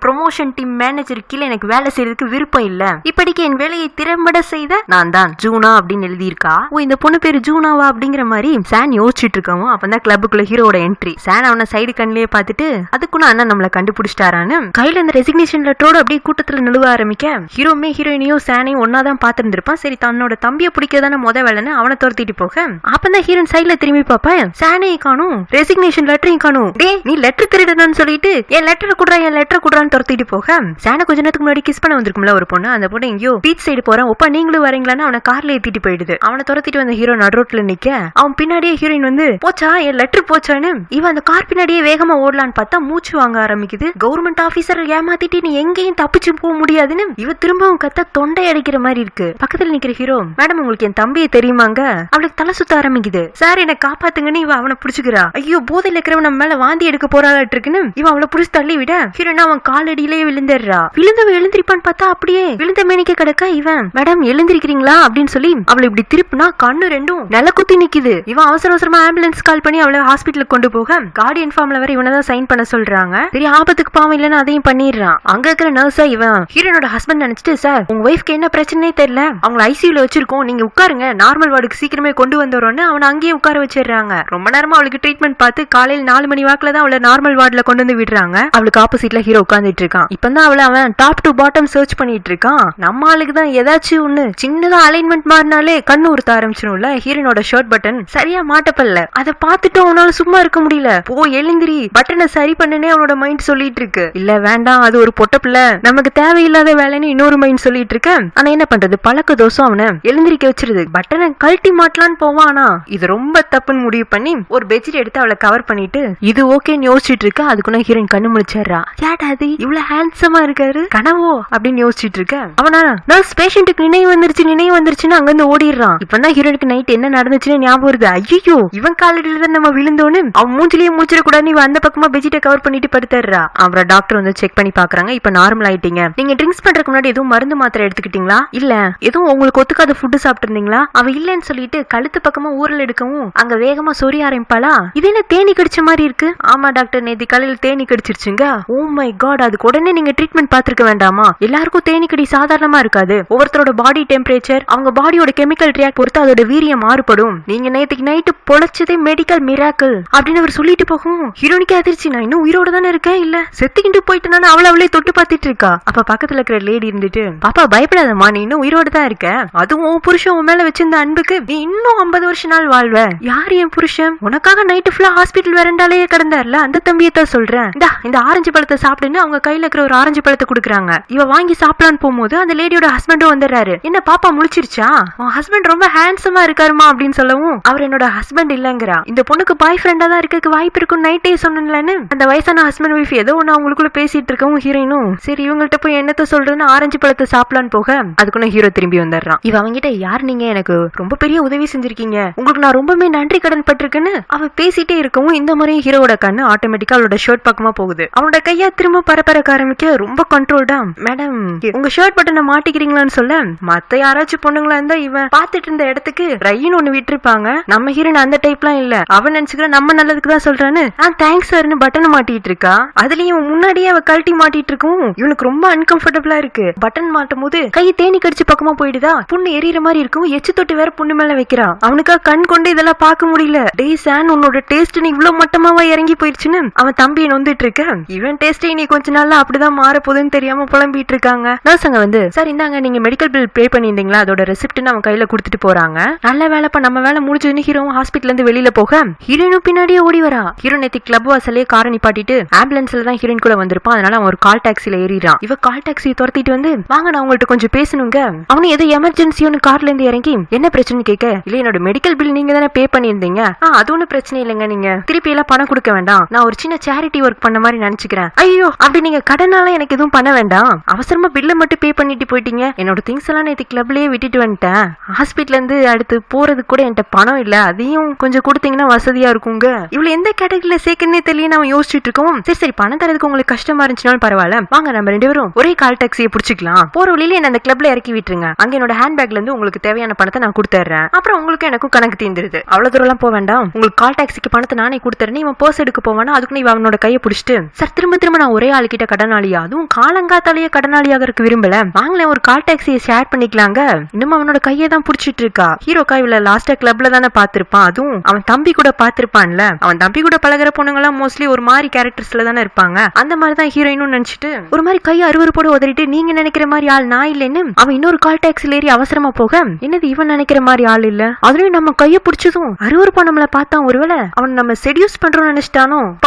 ப்ரொமோஷன் டீம் மேனேஜர் கீழே எனக்கு வேலை செய்யறதுக்கு விருப்பம் இல்ல. இப்படிக்கு என் வேலையை திறம்பட செய்த நான் தான் ஜூனா அப்படின்னு எழுதியிருக்கா. ஓ, இந்த பொண்ணு பேரு ஜூனாவா அப்படிங்கிற மாதிரி சான் யோசிச்சுட்டு இருக்கவும் அப்பதான் கிளப்புக்குள்ள ஹீரோட என்ட்ரி. சான் அவனை சைடு கண்ணிலேயே பார்த்துட்டு அதுக்குன்னு அண்ணன் நம்மள கண்டுபிடிச்சிட்டாரான்னு கையில இந்த ரெசிக்னேஷன் லெட்டரோட அப்படியே கூட்டத்துல நிலுவ ஆரம்பிக்க, ஹீரோமே ஹீரோயினையும் சானையும் ஒன்னாதான் பாத்துருந்திருப்பான். சரி, தன்னோட தம்பியை பிடிக்கதான முத வேலைன்னு அவனை துரத்திட்டு போக, அப்பதான் ஹீரோன் சைட்ல திரும்பி பாப்பேன், சானையும் காணும், ரெசிக்னேஷன் லெட்டரையும் காணும். டே, நீ லெட்டர் திருடன்னு சொல்லிட்டு என் லெட்டர் குடுறான்னு துரத்திட்டு போக, சானை கொஞ்ச நேரத்துக்கு முன்னாடி கிஸ் பண்ண வந்திருக்கும்ல ஒரு பொண்ணு, அந்த பொண்ணு எங்கயோ பீச் சைடு போறான், ஒப்பா நீங்களும் வரீங்களான்னு அவனை கார்ல ஏத்திட்டு போயிடுது. அவனை துரத்திட்டு வந்த ஹீரோ நடுரோட்ல நிக்க, அவன் பின்னாடியே ஹீரோயின் வந்து போச்சா என் லெட்டர் போச்சான்னு இவன் அந்த கார் பின்னாடியே வேகமா ஓடலான்னு பார்த்தா மூச்சு வாங்க ஆரம்பிக்குது. கவர்மெண்ட் ஆபீசர் ஏமாத்திட்டு நீ எங்கேயும் தப்பிச்சு போக முடியாதுன்னு இவ திரும்பவும் கத்த தொண்டை அடிக்கிற மாதிரி இருக்கு. பக்கத்துல நிக்கிற ஹீரோ, மேடம் உங்களுக்கு என் தம்பியை தெரியுமாங்க? அவளுக்கு தலை சுத்த ஆரம்பிக்குது. சார் என்ன காப்பாத்துங்கன்னு இவ அவனை புடிச்சுக்கிறா. ஐயோ, போதையில இருக்கிறவன் நம்ம மேல வாந்தி எடுக்க போறாளாட்டு இருக்குன்னு இவன் அவளை புடிச்சு தள்ளி விட, ஹீரோனா அவன் காலடியிலேயே விழுந்துடுறா. விழுந்தவ எழுந்திருப்பான்னு பார்த்தா அப்படியே விழுந்த மேனிக்க கிடக்க இவன், மேடம் எழுந்திருக்கிறீங்களா அப்படின்னு சொல்லி அவளை இப்படி திருப்புனா கண்ணு ரெண்டும் நில குத்தி நிக்குது. இவன் அவசர அவசரமா ஆம்புலன்ஸ் கால் பண்ணி அவளை ஹாஸ்பிட்டலுக்கு கொண்டு போக, கார்டியன் ஃபார்ம்ல வர இவனதான் சைன் பண்ண சொல்றாங்க. பெரிய ஆபத்துக்கு பாவம் இல்லன்னு அதையும் பண்ணிடுறான். அங்க இருக்கிற நர்ஸா இவன் ஹீரோனோட ஹஸ்பண்ட் நினைச்சிட்டு, சார் உங்க ஒய்ஃப்க்கு என்ன பிரச்சனையே தெரியல, அவங்களை ஐசியூல வச்சிருக்கோம், நீங்க உட்காருங்க, நார்மல் வார்டுக்கு சீக்கிரமே கொண்டு வந்துடுறோம்னு அவனை அங்கேயே உட்கார வச்சிடுறாங்க. ரொம்ப நேரமா அவளுக்கு ட்ரீட்மெண்ட் பார்த்து காலையில் 4 மணி வாக்குல தான் அவளை நார்மல் வார்டுல கொண்டு வந்து விடுறாங்க. அவளுக்கு ஆப்போசிட்ல ஹீரோ உட்கார்ந்துட்டு இருக்கான். இப்பதான் அவளை அவன் டாப் டு பாட்டம் சர்ச் பண்ணிட்டு இருக்கான். நம்ம ஆளுக்கு தான் ஏதாச்சும் ஒண்ணு சின்னதா அலைன்மெண்ட் மாறினாலே கண்ணு உறுத்த ஆரம்பிச்சிடும்ல. ஹீரோனோட ஷர்ட் பட்டன் சரியா மாட்டப்பல்ல. அதை பார்த்துட்டு அவனால சும்மா இருக்க முடியல. போ எழுந்திரி, பட்டனை சரி பண்ணுனே அவனோட மைண்ட் சொல்லிட்டு இருக்கு. இல்ல வேண்டாம், அது ஒரு பொட்ட பிள்ளை, நமக்கு தேவையில்லாத வேலைன்னு இன்னொரு மைண்ட் சொல்லிட்டு இருக்க. ஆனா என்ன பண்றது, பழக்க தோசம் அவனை எழுந்திரிக்க வச்சிருது. பட்டனை கழட்டி மாட்டலான்னு போவான். ஆனா இது ரொம்ப தப்புன்னு முடிவு பண்ணி ஒரு பெட்ஷீட் எடுத்து அவளை கவர் பண்ணிட்டு இது ஓகேன்னு யோசிச்சுட்டு இருக்க. அதுக்குள்ள ஹீரோயின் கண்ணு முழிச்சிடுறா. ஏடா அது இவ்வளவு ஹேண்ட்ஸமா இருக்காரு, கனவோ அப்படின்னு யோசிச்சுட்டு இருக்க. அவனா நர்ஸ் பேஷண்ட்டுக்கு நினைவு வந்துருச்சுன்னு அங்க இருந்து ஓடிடுறான். இப்பதான் ஹீரோனுக்கு நைட் என்ன நடந்துச்சுன்னு ஞாபகம் வருது. ஐயோ, இவன் காலடியில தான் நம்ம விழுந்தோன்னு அவன் மூஞ்சிலேயே மூச்சிடக்கூடாது, இவன் அந்த பக்கமா பெட்ஷீட்டை கவர் பண்ணிட்டு படுத்துறா. அப்புறம் டாக்டர் வந்து செக் பண்ணி பாக்குறாங்க. இப்ப நார்மல் ஆயிட்டீங்க. நீங்க ட்ரிங்க்ஸ் பண்றதுக்கு முன்னாடி எதுவும் மருந்து மாத்திரை எடுத்துக்கிட்டீங்களா? இல்ல. எதுவும் உங்களுக்கு ஒத்துக்காத ஃபுட் சாப்பிட்டு இருந்தீங்களா? அவ இல்லன்னு சொல்லிட்டு கழுத்து பக்கமா ஊரல் எடுக்கவும் அங்க வேகமா சொரிய ஆரம்பிப்பாளா. இது என்ன தேனி கடிச்ச மாதிரி இருக்கு? ஆமா டாக்டர், நேத்து காலையில தேனி கடிச்சிருச்சுங்க. ஓ மை காட், அதுக்கு உடனே நீங்க ட்ரீட்மெண்ட் பாத்துருக்க வேண்டாமா? எல்லாருக்கும் தேனி கடி சாதாரணமா இருக்காது. ஒவ்வொருத்தரோட பாடி டெம்பரேச்சர், அவங்க பாடியோட கெமிக்கல் ரியாக்ட் பொறுத்து அதோட வீரியம் மாறுபடும். நீங்க நேத்துக்கு நைட்டு பொழைச்சதே மெடிக்கல் மிராக்கிள் அப்படின்னு அவர் சொல்லிட்டு போகும். ஹீரோனிக்கு அதிர்ச்சி, நான் இன்னும் உயிரோட தானே இருக்கேன், இல்ல செத்துக்கிட்டு போயிட்டு அவளே தொட்டு பாத்துட்டு இருக்கா. அப்ப பக்கத்துல இருக்கிற லேடி இருந்துட்டு, பாப்பா பயப்படாதம்மா, நீ இன்னும் உயிரோட தான் இருக்க, அதுவும் புருஷன் உன் மேல வச்சிருந்த அன்புக்கு நீ இன்னும் 50 வருஷ நாள் வாழ்வ. யாரு என் புருஷன்? உனக்காக நைட்டு ஃபுல்லா ஹாஸ்பிட்டல் வரண்டாலேயே கிடந்தார்ல, அந்த தம்பியத்தான் சொல்றேன். இந்த ஆரஞ்சு பழத்தை சாப்பிடுன்னு அவங்க கையில இருக்கிற ஒரு ஆரஞ்சு பழத்தை குடுக்குறாங்க. இவ வாங்கி சாப்பிடலான்னு போகும்போது அந்த லேடியோட ஹஸ்பண்டும் வந்துடுறாரு. என்ன பாப்பா முழிச்சிருச்சா? உன் ஹஸ்பண்ட் ரொம்ப ஹேண்ட்ஸமா இருக்காருமா அப்படின்னு சொல்லவும் அவர் என்னோட ஹஸ்பண்ட் இல்லங்கிறா. இந்த பொண்ணுக்கு பாய் ஃப்ரெண்டா தான் இருக்க வாய்ப்பு இருக்கும் நைட்டே சொன்னேன்னு அந்த வயசான ஹஸ்பண்ட் ஒய்ஃப் ஏதோ ஒன்னு அவங்களுக்குள்ள பேசிட்டு இருக்கவும் ஹீரோயினும் சரி இவங்கள்ட்ட போய் என்னத்த சொல்றதுன்னு ஆரஞ்சு பழத்தை சாப்பிடலான்னு போக அதுக்குள்ள ஹீரோ திரும்பி வந்துடுறான். இவ அவங்கிட்ட, யார் நீங்க, எனக்கு ரொம்ப பெரிய உதவி செஞ்சிருக்கீங்க, உங்களுக்கு நான் ரொம்பவே நன்றி கடன் பட்டிருக்குன்னு அவ பேசிட்டே இருக்கவும் இந்த முறையும் ஹீரோட கண்ணு ஆட்டோமேட்டிக்கா அவளோட ஷர்ட் பக்கமா போகுது. அவனோட கையா திரும்ப பரப்பரக்க ஆரம்பிக்க ரொம்ப கண்ட்ரோல்டா, மேடம் உங்க ஷர்ட் பட்டனை மாட்டிக்கிறீங்களான்னு சொல்ல மத்த யாராச்சும் பொண்ணுங்களா இருந்தா இவன் பாத்துட்டு இருந்த இடத்துக்கு ரைன்னு ஒண்ணு விட்டுருப்பாங்க. நம்ம ஹீரோயின் அந்த டைப்லாம் இல்ல. அவன் நினைச்சுக்கிற நம்ம நல்லதுக்கு தான் சொல்றான்னு தேங்க்ஸ் சார்னு பட்டனை மாட்டிட்டு இருக்கா. அதுலயும் முன்னாடியே அவ கழட்டி மாட்டிட்டு இருக்கும். இவனுக்கு ரொம்ப அன்கம்ஃபர்டபிளா இருக்கு. பட்டன் மாட்டும் போது கை தேனி கடிச்சு பக்கமா போயிடுதா. புண்ணு எரியற மாதிரி இருக்கும். எச்சு தொட்டு வேற புண்ணு மேல வைக்கிறான். அவனுக்கா கண் கொண்டு இதெல்லாம் பார்க்க முடியல. டே சான், உன்னோட டேஸ்ட் நீ இவ்வளவு மட்டமாவா இறங்கி போயிடுச்சுன்னு அவன் தம்பியை நொந்துட்டு இருக்க. இவன் டேஸ்டே நீ கொஞ்ச நாள்ல அப்படிதான் மாற போகுதுன்னு தெரியாம புலம்பிட்டு இருக்காங்க. நர்ஸங்க வந்து, சார் இந்தாங்க நீங்க மெடிக்கல் பில் பே பண்ணிருந்தீங்களா, அதோட ரெசிப்ட்னு அவன் கையில கொடுத்துட்டு போறாங்க. நல்ல வேலைப்பா, நம்ம வேலை முடிஞ்சதுன்னு ஹீரோ ஹாஸ்பிட்டல் இருந்து வெளியில போக ஹீரோனும் பின்னாடியே ஓடி வரா. ஹீரோ நேத்தி கிளப் வாசலே காரை நிப்பாட்டிட்டு ஆம்புலன்ஸ்ல தான் ஹீரோயின் கூட வந்திருப்பான். அதனால அவன் ஒரு கால் டாக்ஸில ஏறிறான். இவ கால் டாக்ஸியை துரத்திட்டு வந்து, வாங்க நான் உங்கள்ட்ட கொஞ்சம் பேசணுங்க. அவனு ஏதோ எமர்ஜென்சியோன்னு கார்ல இருந்து இறங்கி என்ன பிரச்சனை கேட்க, இல்ல என்னோட மெடிக்கல் பில் நீங்க தானே பே பண்ணிருந்தீங்க. அது ஒன்னும் பிரச்சனை இல்லைங்க, நீங்க திருப்பி எல்லாம் பணம் கொடுக்க வேண்டாம், நான் ஒரு சின்ன சேரிட்டி ஒர்க் பண்ண மாதிரி நினைச்சுக்கிறேன். ஐயோ அப்படி நீங்க கடனால எனக்கு எதுவும் பண்ண வேண்டாம், அவசரமா பில்ல மட்டும் பே பண்ணிட்டு போயிட்டீங்க. என்னோட திங்ஸ் எல்லாம் நேற்று கிளப்லயே விட்டுட்டு வந்துட்டேன். ஹாஸ்பிட்டல் இருந்து அடுத்து போறது கூட என்கிட்ட பணம் இல்ல, அதையும் கொஞ்சம் கொடுத்தீங்கன்னா வசதியா இருக்குங்க. இவ்வளவு எந்த கேட்டகரியில சேர்க்கனே தெரியல அவன் யோசிச்சுட்டு இருக்க. இருக்கவும் சரி பணம் தரதுக்கு உங்களுக்கு கஷ்டமா இருந்துச்சுனாலும் பரவாயில்ல, வாங்க நம்ம 2 பேரும் ஒரே கால் டாக்ஸியை பிடிச்சிக்கலாம், போற வழியில என்ன அந்த கிளப்ல இறக்கி விட்டுருங்க, அங்க என்னோட ஹேண்ட் பேக்ல இருந்து உங்களுக்கு தேவையான பணத்தை நான் கொடுத்துறேன், அப்புறம் உங்களுக்கு எனக்கும் கணக்கு தீர்ந்துருது, அவ்வளவு தூரம் எல்லாம் போக வேண்டாம், உங்களுக்கு கால் டாக்ஸிக்கு பணத்தை நானே கொடுத்துறேன், இவன் பர்ஸ் எடுக்க போவானா அதுக்கு இவன் அவனோட கையை பிடிச்சிட்டு சார் திரும்ப நான் ஒரே ஆள் கிட்ட கடனாளியா, அதுவும் காலங்காத்தாலேயே கடனாளியாக இருக்க விரும்பல, வாங்கல ஒரு கால் டாக்ஸியை ஷேர் பண்ணிக்கலாங்க, இன்னும் அவனோட கையை தான் பிடிச்சிட்டு இருக்கா. ஹீரோக்கா இவள லாஸ்டா கிளப்ல தானே பாத்திருப்பான், அதுவும் அவன் தம்பி கூட பாத்திருப்பான்ல, அவன் தம்பி கூட பழகிற பொண்ணுங்க எல்லாம் மோஸ்ட்லி ஒரு மாதிரி கேரக்டர்ஸ்ல தானே இருப்பாங்க, அந்த மாதிரி தான் ஹீரோயினும் நினைச்சிட்டு ஒரு மாதிரி கையை அருவருப்போட உதறிட்டு நீங்க நினைக்கிற மாதிரி ஆள் நான் இல்லைன்னு அவன் இன்னொரு கால் டாக்ஸில ஏறி அவசரமா போக, என்னது இவன் நினைக்கிற மாதிரி ஆள் இல்ல, அதுலயும் நம்ம கையை பிடிச்சதும் அருவருப்பா நம்மள பார்த்தான், ஒருவேளை அவன் நம்ம செடியூஸ் பண்றோம்னு நினைச்சிட்டானோ,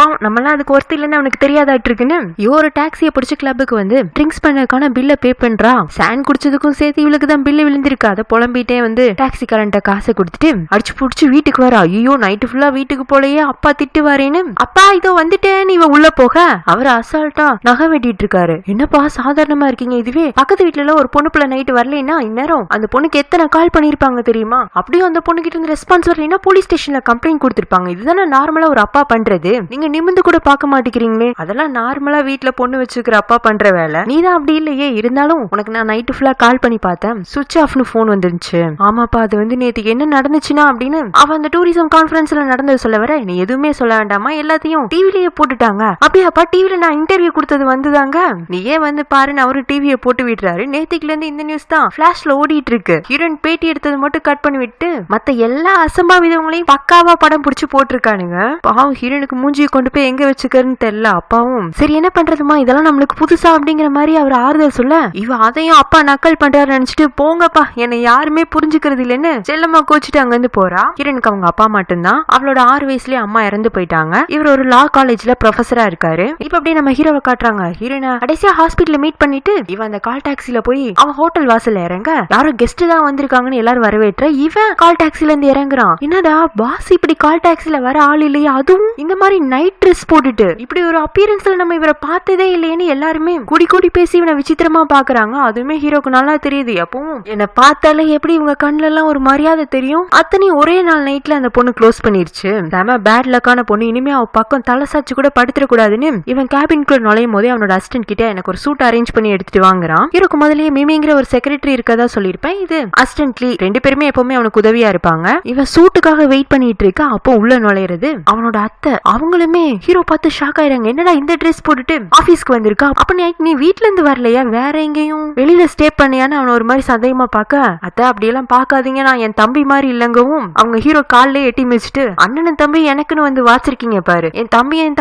நம்மளாம் அதுக்கு ஒருத்தர் இல்லைன்னு அவனுக்கு தெரியாதாட்டு இருக்குன்னு ஒரு டாக்ஸியை பிடிச்ச கிளப்புக்கு வந்து ட்ரிங்க்ஸ் பண்ணதுக்கான பில்ல பே பண்றா, சாண்ட் குடிச்சதுக்கும் சேர்த்து இவளுக்கு தான் பில்லு விழுந்திருக்கு, அதை புலம்பிட்டே வந்து டாக்ஸி கரண்ட காசை கொடுத்துட்டு அடிச்சு புடிச்சு வீட்டுக்கு வரா. ஐயோ நைட்டு ஃபுல்லா வீட்டுக்கு போலயே, அப்பா திட்டு வாரேன்னு, அப்பா இதோ வந்துட்டேன்னு இவ உள்ள போக அவர் அசால்ட்டா நகை வெட்டிட்டு இருக்காரு. என்னப்பா சாதாரணமா இருக்கீங்க, இதுவே பக்கத்து வீட்டுல ஒரு பொண்ணு பிள்ளை நைட்டு வரலன்னா இந்நேரம் அந்த பொண்ணுக்கு எத்தனை கால் பண்ணிருப்பாங்க தெரியுமா, அப்படியே அந்த பொண்ணு கிட்ட இருந்து ரெஸ்பான்ஸ் வரலைன்னா போலீஸ் ஸ்டேஷன்ல கம்ப்ளைண்ட் கொடுத்திருப்பாங்க, இதுதானே நார்மலா ஒரு அப்பா பண்றது, நீங்க நிமிந்து கூட பார்க்க மாட்டேங்கிறீங்களே, அதெல்லாம் நார்மலா வீட்டுல பொண்ணு வச்சுக்கிற அப்பா பண்ற வேலை, நீதான் அப்படி இல்லையே, இருந்தாலும் உனக்கு நான் நைட்டு ஃபுல்லா கால் பண்ணி பார்த்தேன், சுவிட்ச் ஆஃப்னு போன் வந்துருச்சு, ஆமாப்பா அது வந்து நேத்துக்கு என்ன நடந்துச்சுன்னா அப்படின்னு அவ அந்த டூரிசம் கான்ஃபரன்ஸ்ல நடந்தது சொல்ல வர, நீ எதுவுமே சொல்ல வேண்டாமா எல்லாத்தையும் டிவிலேயே போட்டுட்டாங்க, அப்படியாப்பா டிவில நான் இன்டர்வியூ கொடுத்தது வந்துதாங்க, நீயே வந்து பாருன்னு அவரு டிவியை போட்டு விடுறாரு, நேத்துக்குல இருந்து இந்த நியூஸ் தான் பிளாஷ்ல ஓடிட்டு இருக்கு, ஹீரோயின் பேட்டி எடுத்தது மட்டும் கட் பண்ணி விட்டு மத்த எல்லா அசம்பாவிதங்களையும் பக்காவா படம் பிடிச்சு போட்டிருக்கானுங்க. பாவம் ஹீரோனுக்கு மூஞ்சியை கொண்டு போய் எங்க வச்சுக்கிறன்னு தெரியல, அப்பாவும் சரி என்ன பண்றதுமா இதெல்லாம் நம்மளுக்கு புதுசா அப்படிங்கிற மாதிரி அவர் ஆறுதல் சொல்ல, இவ அதையும் அப்பா நக்கல் பண்றாரு நினைச்சிட்டு போங்கப்பா என்னை யாருமே புரிஞ்சுக்கிறது இல்லைன்னு செல்லம்மா கோச்சிட்டு அங்க இருந்து போறா. ஹீரோனுக்கு அவங்க அப்பா மட்டும்தான், அவளோட 6 வயசுலயே அம்மா இறந்து போயிட்டாங்க, இவர் ஒரு லா காலேஜ்ல ப்ரொஃபஸரா இருக்காரு. இப்ப அப்படியே நம்ம ஹீரோவை காட்டுறாங்க, ஹீரோயினை கடைசியா ஹாஸ்பிட்டல்ல மீட் பண்ணிட்டு இவன் அந்த கால் டாக்ஸில போய் அவன் ஹோட்டல் வாசல்ல இறங்க, யாரோ கெஸ்ட் தான் வந்திருக்காங்கன்னு எல்லாரும் வரவேற்ற இவன் கால் டாக்ஸில இருந்து இறங்குறான், என்னடா பாஸ் இப்படி கால் டாக்ஸில வர ஆள் இல்லையா, அதுவும் இந்த மாதிரி நைட் ட்ரெஸ் போட்டுட்டு இப்படி ஒரு அப்பியரன்ஸ்ல நம்ம இவரை பார்த்ததே இல்லையேன்னு எல்லாருமே கூடி பேசி இவனை விசித்திரமா பாக்குறாங்க. அதுவுமே ஹீரோக்கு நல்லா தெரியுது, எப்பவும் என்ன பார்த்தாலே எப்படி இவங்க கண்ணுல எல்லாம் ஒரு மரியாதை தெரியும், அத்தனையும் ஒரே நாள் நைட்ல அந்த பொண்ணு க்ளோஸ் பண்ணிருச்சு, செம பேட் லக்கான பொண்ணு, இனிமே அவ பக்கம் தலை சாச்சு கூட படுத்துற கூடாதுன்னு இவன் கேபின்குள்ள நுழையும் போதே அவனோட அசிஸ்டன்ட் கிட்ட எனக்கு ஒரு சூட் அரேஞ்ச் பண்ணி எடுத்துட்டு வாங்குறான். ஹீரோக்கு முதல்லயே மிமிங்கிற ஒரு செக்ரட்டரி இருக்கதா சொல்லிருப்பேன், இது அசிஸ்டன்ட்லி 2 பேருமே எப்பவுமே அவனுக்கு உதவியா இருப்பாங்க. இவன் சூட்டுக்காக வெயிட் பண்ணிட்டு இருக்க, அப்போ உள்ள நுழையிறது அவனோட அத்தை, அவங்களுமே ஹீரோ பார்த்து ஷாக் ஆயிராங்க, என்னடா இந்த ட்ரெஸ் போட்டுட்டு ஆபீஸ்க்கு வந்திருக்கா, அப்ப நீ வீட்ல இருந்து வரலையா, வேற எங்கேயும் வெளியில ஸ்டே பண்ணியான்னு அவன் ஒரு மாதிரி சந்தேகமா பாக்க, அத்தை அப்படியெல்லாம் பாக்காதீங்க நான் என் தம்பி மாதிரி இல்லங்கவும் அவங்க ஹீரோ கால்ல எட்டி மிச்சிட்டு, அண்ணனும் தம்பி எனக்குன்னு வந்து வாச்சிருக்கீங்க பாரு, என்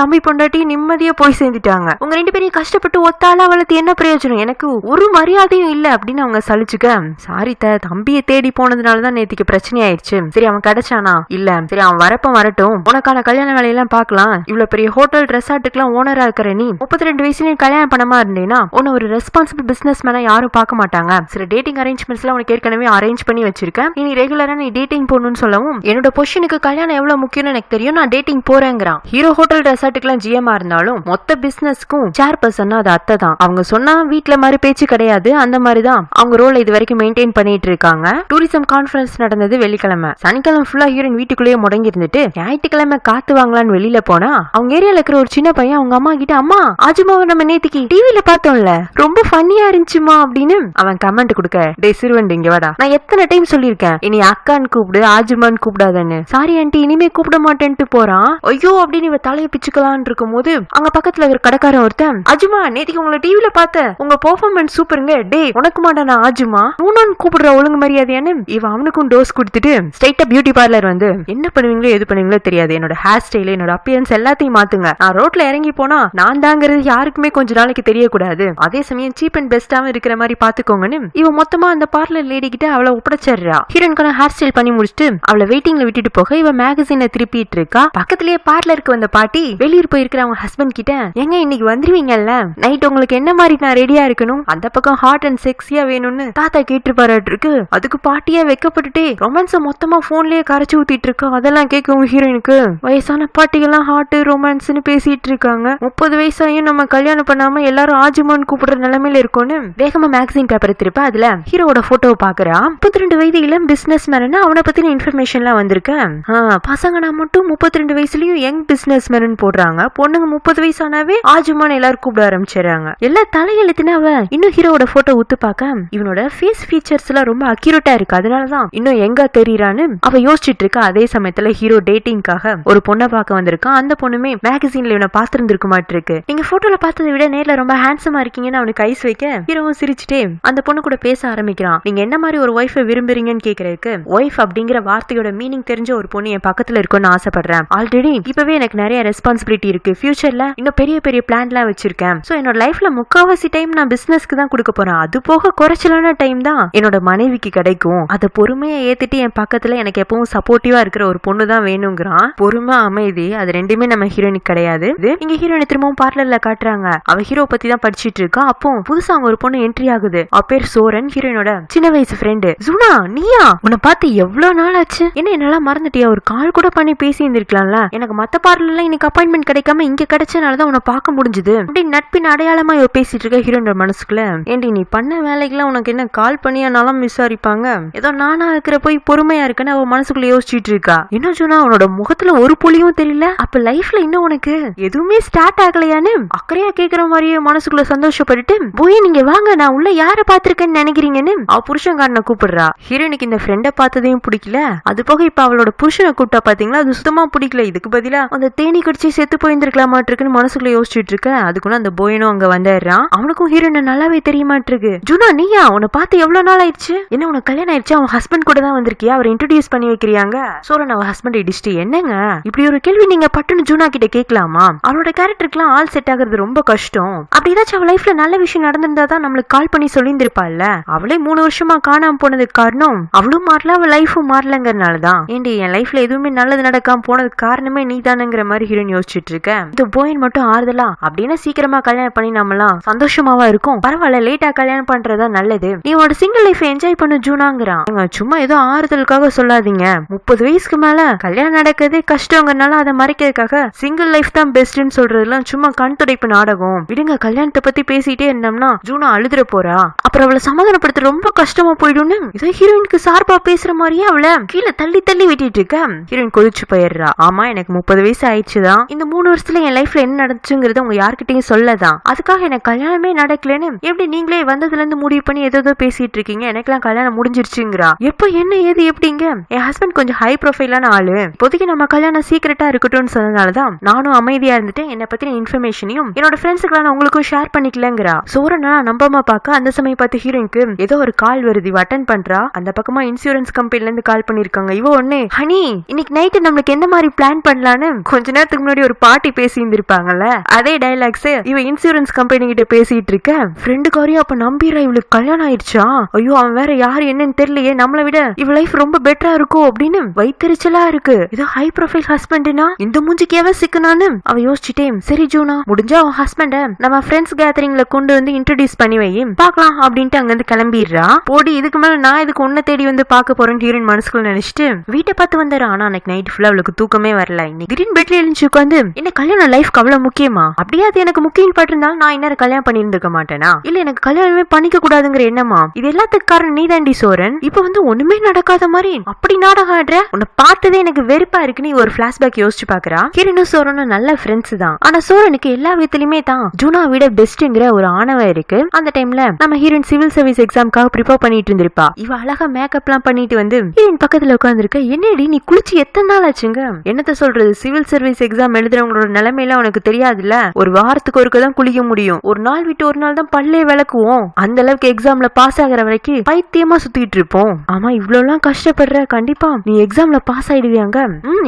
தம்பி பொண்டாட்டி நிம்மதியா போய் சேர்ந்துட்டாங்க, உங்க 2 பேரையும் கஷ்டப்பட்டு ஒத்தாளா வளர்த்து என்ன பிரயோஜனம், எனக்கு ஒரு மரியாதையும் இல்ல அப்படின்னு அவங்க சலிச்சுக்க, சாரி தம்பியை தேடி போனதுனாலதான் நேத்திக்கு பிரச்சனை ஆயிடுச்சு, சரி அவன் கிடைச்சானா இல்ல, சரி அவன் வரப்ப வரட்டும், உனக்கான கல்யாண வேலையெல்லாம் பாக்கலாம், இவ்வளவு பெரிய ஹோட்டல் ரெசார்ட்டுக்குலாம் ஓனரா இருக்கிற நீ 32 வயசுல கல்யாணம் பண்ணமா இருந்தேன்னா உன்ன ஒரு ரெஸ்பான்சிபிள் பிசினஸ் மேனா யாரும் பார்க்க மாட்டாங்க, சில டேட்டிங் அரேஞ்ச்மெண்ட்ஸ் எல்லாம் உனக்கு ஏற்கனவே அரேஞ்ச் பண்ணி வச்சிருக்கேன், இனி ரெகுலரா நீ டேட்டிங் போகணும்னு சொல்லவும், என்னோட பொசிஷனுக்கு கல்யாணம் எவ்வளவு முக்கியம்னு எனக்கு தெரியும், நான் டேட்டிங் போறேங்கிறான். ஹீரோ ஹோட்டல் ரெசார்ட்டுக்குலாம் ஜிஎம்ஆ இருந்தாலும் மொத்த பிசினஸ்க்கும் சேர் பர்சன் அது அத்தை தான், அவங்க சொன்னா வீட்ல மாதிரி பேச்சு கிடையாது, அந்த மாதிரி தான் அவங்க ரோல் இது வரைக்கும் மெயின்டைன் பண்ணிட்டு இருக்காங்க. டூரிசம் கான்ஃபரன்ஸ் நடந்தது வெள்ளிக்கிழமை, சனிக்கிழமை ஃபுல்லா ஹீரோயின் வீட்டுக்குள்ளேயே முடங்கி இருந்துட்டு ஞாயிற்றுக்கிழமை காத்து வாங்கலான்னு வெளியில போனா அவங்க ஏரியால இருக்கிற ஒரு சின்ன பையன் அவங்க அம்மா கிட்ட, அம்மா ஆஜுமாவை நம்ம நேத்திக்கு டிவில பார்த்தோம்ல ரொம்ப ஃபன்னியா இருந்துச்சுமா அப்படின்னு அவன் கமெண்ட் கொடுக்க, டே சிறுவன் இங்க வாடா, நான் எத்தனை டைம் சொல்லிருக்கேன் இனி அக்கான்னு கூப்பிடு ஆஜுமான்னு கூப்பிடாதன்னு, சாரி ஆண்டி இனிமே கூப்பிட மாட்டேன்ட்டு போறான். ஐயோ அப்படின்னு இவ தலையை பிச்சுக்கலான்னு இருக்கும் போது அங்க பக்கத்துல ஒரு கடைக்காரன் ஒருத்தன், அஜுமா நேத்திக்கு உங்களை டிவில பார்த்த உங்க பெர்ஃபார்மன்ஸ் சூப்பருங்க, டே உனக்கு மாட்டானா ஆஜுமா நூனான்னு கூப்பிடுற ஒழுங்கு மரியாதையானு இவ அவனுக்கும் டோஸ் கொடுத்துட்டு ஸ்ட்ரைட்டா பியூட்டி பார்லர் வந்து என்ன பண்ணுவீங்களோ எது பண்ணுவீங்களோ தெரியாது, என்னோட ஹேர் ஸ்டைல் என்னோட அப்பியரன்ஸ் எல்லாத்தையும் மாத்துங்க, நான் ரோட்ல இறங்கி போனா நான் தாங்கிறது யாருக்குமே கொஞ்ச நாளைக்கு தெரியக்கூடாது, அதே சமயம் சீப் அண்ட் பெஸ்டாவும் இருக்கிற மாதிரி பாத்துக்கோங்கன்னு இவ மொத்தமா அந்த பார்லர் லேடி கிட்ட அவளை ஒப்படைச்சிடுறா. ஹீரோனுக்கான ஹேர் ஸ்டைல் பண்ணி முடிச்சுட்டு அவளை வெயிட்டிங்ல விட்டுட்டு போக இவ மேகசினை திருப்பிட்டு இருக்கா. பக்கத்திலேயே பார்லருக்கு வந்த பாட்டி வெளியூர் போயிருக்கிற அவங்க ஹஸ்பண்ட் கிட்ட, எங்க இன்னைக்கு வந்துருவீங்கல்ல, நைட் உங்களுக்கு என்ன மாதிரி நான் ரெடியா இருக்கணும், அந்த பக்கம் ஹாட் அண்ட் செக்ஸியா வேணும்னு தாத்தா கேட்டு பாராட்டு இருக்கு. அதுக்கு பாட்டியா வெக்கப்பட்டுட்டே ரொமான்ஸ மொத்தமா போன்லயே கரைச்சு ஊத்திட்டு இருக்கா. அதெல்லாம் கேட்கவும் ஹீரோயினுக்கு வயசான பாட்டிகள்லாம் ஹாட் ரொமான்ஸ்னு பேசிட்டு இருக்காங்க, 30 வயசாயும் நம்ம கல்யாணம் பண்ணாம எல்லாரும் ஆஜுமான் கூப்பிடுற நிலைமையில இருக்கும்னு வேகமா மேகசின் பேப்பர் திருப்ப அதுல ஹீரோட போட்டோவை பாக்குறா. 32 வயது இளம் பிசினஸ் மேன், அவனை பத்தின இன்ஃபர்மேஷன் எல்லாம் வந்திருக்கு. பசங்க நான் மட்டும் 32 வயசுலயும் யங் பிசினஸ் மேன் போடுறாங்க, ஆரம்பிச்சிடுறாங்க. பொண்ணுங்க 30 வயசானாவே ஆஜுமான் எல்லாரும் கூப்பிட ஆரம்பிச்சிடுறாங்க. எல்லாம் தலையெழுத்துனா அவ இன்னும் ஹீரோட போட்டோ உத்து பார்க்க இவனோட ஃபேஸ் ஃபீச்சர்ஸ் எல்லாம் ரொம்ப அக்யூரேட்டா இருக்கு. அதனாலதான் இன்னும் எங்க தெரியறான்னு அவ யோசிச்சுட்டு இருக்கா. அதே சமயத்துல ஹீரோ டேட்டிங்காக ஒரு பொண்ணை பார்க்க வந்திருக்கான். அந்த பொண்ணுமே மேகசின்ல இவனை பார்த்திருந்திருக்க மாட்டிருக்கு. நீங்க போட்டோல பார்த்ததை விட நேர்ல ரொம்ப ஹேண்ட்ஸமா இருக்கீங்கன்னு அவனுக்கு ஐஸ் வைக்க ஹீரோவும் சிரிச்சுட்டே அந்த பொண்ணு கூட பேச ஆரம்பிக்கிறான். நீங்க என்ன மாதிரி ஒரு ஒய்ஃபை விரும்புறீங்கன்னு கேக்குறதுக்கு ஒய்ஃப் அப்படிங்கிற வார்த்தையோட மீனிங் தெரிஞ்ச ஒரு பொண்ணு என் பக்கத்துல இருக்கும்னு ஆசைப்படுறேன். ஆல்ரெடி இப்பவே எனக்கு நிறைய ரெஸ்பான்சிபிலிட்டி இருக்கு. ஃபியூச்சர்ல இன்னும் பெரிய பெரிய பிளான்லாம் வச்சிருக்கேன். சோ என்னோட லைஃப்ல முக்காவாசி டைம் நான் பிசினஸ்க்கு தான் கொடுக்க போறேன். அது போக குறைச்சலான டைம் தான் என்னோட மனைவிக்கு கிடைக்கும். அதை பொறுமையா ஏத்துட்டு என் பக்கத்துல எனக்கு எப்பவும் சப்போர்ட்டிவா இருக்கிற ஒரு பொண்ணு தான் வேணுங்கிறான். பொறுமை அமைதி அது ரெண்டுமே நம்ம ஹீரோயினுக்கு கிடையாது. இங்க ஹீரோயின் திரும்பவும் பார்லர்ல காட்டுறாங்க. அவ ஹீரோ பத்தி தான் படிச்சிட்டு இருக்கா. அப்போ புதுசா அங்க ஒரு பொண்ணு என்ட்ரி ஆகுது. அவ பேர் சோரன், ஹீரோயினோட சின்ன வயசு ஃப்ரெண்டு. ஜூனா நீயா? உன்னை பார்த்து எவ்வளவு நாள் ஆச்சு? என்ன என்னால மறந்துட்டியா? ஒரு கால் கூட பண்ணி பேசி இருந்திருக்கலாம்ல. எனக்கு மத்த பார்லர்ல இன்னைக்கு அப்பாயின்மெண்ட் கிடைக்காம இங்க கிடைச்சனாலதான் உன்னை பார்க்க முடிஞ்சது. அப்படி நட்பின் அடையாளமா இவ பேசிட்டு இருக்க ஹீரோயினோட மனசுக்குள்ள. ஏண்டி நீ பண்ண வேலைக்கெல்லாம் உனக்கு என்ன கால் பண்ணியானாலும் விசாரிப்பாங்க? ஏதோ நானா இருக்கிற போய் பொறுமையா இருக்குன்னு அவ மனசுக்குள்ள யோசிச்சுட்டு இருக்கா. என்ன ஜூனா உன்னோட முகத்துல ஒரு புலியும் தெரியல. அப்ப லைஃப்ல இன்னும் உனக்கு எதுவுமே ஸ்டார்ட் ஆகலையான்னு அக்கறையா கேக்குற மாதிரியே மனசுக்குள்ள சந்தோஷப்பட்டுட்டு போய் நீங்க வாங்க நான் உள்ள யார பாத்திருக்கேன்னு நினைக்கிறீங்கன்னு அவ புருஷன்காரனை கூப்பிடுறா. ஹீரோனுக்கு இந்த ஃப்ரெண்ட பார்த்ததையும் பிடிக்கல. அது போக இப்ப அவளோட புருஷனை கூப்பிட்டா பாத்தீங்களா அது சுத்தமா பிடிக்கல. இதுக்கு பதிலா அந்த தேனி கடிச்சு செத்து போயிருந்திருக்கலாமாட்டிருக்குன்னு மனசுக்குள்ள யோசிச்சுட்டு இருக்க. அதுக்குள்ள அந்த போயனும் அங்க வந்துடுறான். அவனுக்கும் ஹீரோனை நல்லாவே தெரியமாட்டிருக்கு. ஜூனா நீயா? உன்னை பார்த்து எவ்வளவு நாள் ஆயிடுச்சு? என்ன உனக்கு கல்யாணம் ஆயிடுச்சு? அவன் ஹஸ்பண்ட் கூட தான் வந்திருக்கியா? அவர் இன்ட்ரோடியூஸ் பண்ணி வைக்கிறாங்க. சோரன் அவ ஹஸ்பண்ட் இடிச்சிட்டு என்னங்க இப்படி ஒரு கேள்வி நீங்க பட்டுன்னு ஜூனா கிட்ட கேட்கலாமா? அவளோட கேரக்டருக்குலாம் ஆள் செட் ஆகுறது ரொம்ப கஷ்டம். அப்படி ஏதாச்சும் அவ லைஃப்ல நல்ல விஷயம் நடந்திருந்தாதான் நம்மளுக்கு கால் பண்ணி சொல்லியிருந்திருப்பாள்ல. அவளே 3 வருஷமா காணாம போனதுக்கு காரணம் அவளும் மாறல அவ லைஃபும் மாறலங்கிறதுனாலதான். ஏண்டி என் லைஃப்ல எதுவுமே நல்லது நடக்காம போனதுக்கு காரணமே நீ தானுங்கிற மாதிரி ஹீரோயின் யோசிச்சுட்டு இருக்க. இந்த போயின் மட்டும் ஆறுதலா அப்படின்னா சீக்கிரமா கல்யாணம் பண்ணி நம்மலாம் சந்தோஷமாவா இருக்கும். பரவாயில்ல லேட்டா கல்யாணம் பண்றதா நல்லது. நீ உன்னோட சிங்கிள் லைஃப் என்ஜாய் பண்ண ஜூனாங்கிறான். சும்மா ஏதோ ஆறுதலுக்காக சொல்லாதீங்க. 30 வயசுக்கு மேல கல்யாணம் நடக்கிறதே கஷ்டங்கிறனால அதை மறைக்கிறதுக்காக சிங்கிள் லைஃப் தான் பெஸ்ட்னு சொல்றதுலாம் சும்மா கண் துடைப்பு நாடகம். விடுங்க கல்யாணத்தை பத்தி பேசிட்டே இருந்தோம்னா ஜூனா அழுதுற போறா. அப்புறம் அவளை சமாதானப்படுத்த ரொம்ப கஷ்டமா போயிடும்னு இதோ ஹீரோயினுக்கு சார்பா பேசுற மாதிரியே அவளை கீழே தள்ளி தள்ளி விட்டிட்டு இருக்க. ஹீரோயின் கொதிச்சு போயிடுறா. ஆமா எனக்கு 30 வயசு ஆயிடுச்சுதான். இந்த 3 வருஷத்துல என் லைஃப்ல என்ன நடந்துச்சுங்கிறது உங்க யார்கிட்டயும் சொல்லதான். அதுக்காக எனக்கு கல்யாணமே நடக்கலன்னு எப்படி நீங்களே வந்ததுல இருந்து முடிவு பண்ணி ஏதோ பேசிட்டு இருக்கீங்க? எனக்கெல்லாம் கல்யாணம் முடிஞ்சிருச்சுங்கிறா. எப்ப என்ன ஏது எப்படிங்க? என் ஹஸ்பண்ட் கொஞ்சம் ஹை ப்ரொஃபைலான ஆளு. இப்போதைக்கு நம்ம கல்யாணம் சீக்கிரட்டா இருக்கட்டும்னு சொன்னதுனாலதான் நானும் அமைதியா இருந்துட்டு என்ன பத்தின இன்ஃபர்மேஷனையும் என்னோட ஃப்ரெண்ட்ஸுக்கு நான் உங்களுக்கும் ஷேர் பண்ணிக்கலங்கிறா. சோரனா நம்பமா பார்க்க அந்த சமயம் பார்த்து ஹீரோயினுக்கு ஏதோ ஒரு கால் வருது. அட்டன் பண்றா. அந்த பக்கமா இன்சூரன்ஸ் கம்பெனில இருந்து கால் பண்ணிருக்காங்க. இவ ஒண்ணு ஹனி இன்னைக்கு நைட்டு நம்மளுக்கு எந்த மாதிரி பிளான் பண்ணலான்னு கொஞ்ச நேரத்துக்கு முன்னாடி ஒரு பாட்டி பேசி இருந்திருப்பாங்கல்ல அதே டைலாக்ஸ் இவ இன்சூரன்ஸ் கம்பெனி கிட்ட பேசிட்டு இருக்க. ஃப்ரெண்டு காரியா அப்ப நம்பிரா இவளுக்கு கல்யாணம் ஆயிடுச்சா? ஐயோ அவன் வேற யாரு என்னன்னு தெரியலையே, நம்மளை விட இவ லைஃப் ரொம்ப பெட்டரா இருக்கும் அப்படின்னு வைத்தறிச்சலா இருக்கு. ஏதோ ஹை ப்ரொஃபைல் ஹஸ்பண்ட்னா இந்த மூஞ்சிக்கு எவ சிக்கனான்னு அவ யோசிச்சுட்டே சரி ஜூனா முடிஞ்சா அவன் ஹஸ்பண்ட நம்ம ஃப்ரெண்ட்ஸ் கேதரிங்ல கொண்டு வந்து இன்ட்ரோடியூஸ் பண்ணி வை பாக்கலாம் அப்படின்ட்டு அங்க இருந்து கிளம்பிடுறா. போடி இதுக்கு மேல நான் இதுக்கு உன்ன தேடி வந்து பாக்க போறேன்னு ஹீரோயின் மனசுக்குள்ள நினைச்சிட்டு வீட்டை பார்த்து வந்தாரு. ஆனா அன்னைக்கு நைட் ஃபுல்லா அவளுக்கு தூக்கமே வரல. இன்னைக்கு திடீர்னு பெட்ல எழுந்து உட்காந்து என்ன கல்யாணம் லைஃப்க்கு அவ்வளவு முக்கியமா? அப்படியே அது எனக்கு முக்கியம் பட்டிருந்தாலும் நான் இன்னும் கல்யாணம் பண்ணிருந்திருக்க மாட்டேனா? இல்ல எனக்கு கல்யாணமே பண்ணிக்க கூடாதுங்கிற எண்ணமா? இது எல்லாத்துக்கு காரணம் நீ தாண்டி சோரன். இப்ப வந்து ஒண்ணுமே நடக்காத மாதிரி அப்படி நாடகம் ஆடுற. உன்னை பார்த்ததே எனக்கு வெறுப்பா இருக்குன்னு ஒரு பிளாஷ்பேக் யோசிச்சு பாக்குறா. ஹீரோனும் சோரனும் நல்ல ஃப்ரெண்ட்ஸ் தான். ஆனா சோரனுக்கு எல்லா விதத்திலுமே தான் ஜூனா விட பெஸ்ட்ங்கிற ஒரு ஆணவம் இருக்கு. அந்த டைம்ல நம்ம ஹீரோயின் சிவில் சர்வீஸ் எக்ஸாம்காக ப்ரிப்பேர் பண்ணிட்டு இருந்திருப்பா. இவ அழகா மேக்கப் எல்லாம் பண்ணிட்டு வந்து ஹீரோயின் பக்கத்துல உட்கார்ந்துருக்க. என்னடி நீ குளிச்சு எத்தனை நாள் ஆச்சுங்க? என்னத்த சொல்றது, சிவில் சர்வீஸ் எக்ஸாம் எழுதுறவங்களோட நிலைமையில உனக்கு தெரியாதுல்ல. ஒரு வாரத்துக்கு ஒருக்க தான் குளிக்க முடியும். ஒரு நாள் விட்டு ஒரு நாள் தான் பல்லே விளக்குவோம். அந்த அளவுக்கு எக்ஸாம்ல பாஸ் ஆகிற வரைக்கும் பைத்தியமா சுத்திட்டு இருப்போம். ஆமா இவ்வளவு எல்லாம் கஷ்டப்படுற, கண்டிப்பா நீ எக்ஸாம்ல பாஸ் ஆயிடுவியாங்க.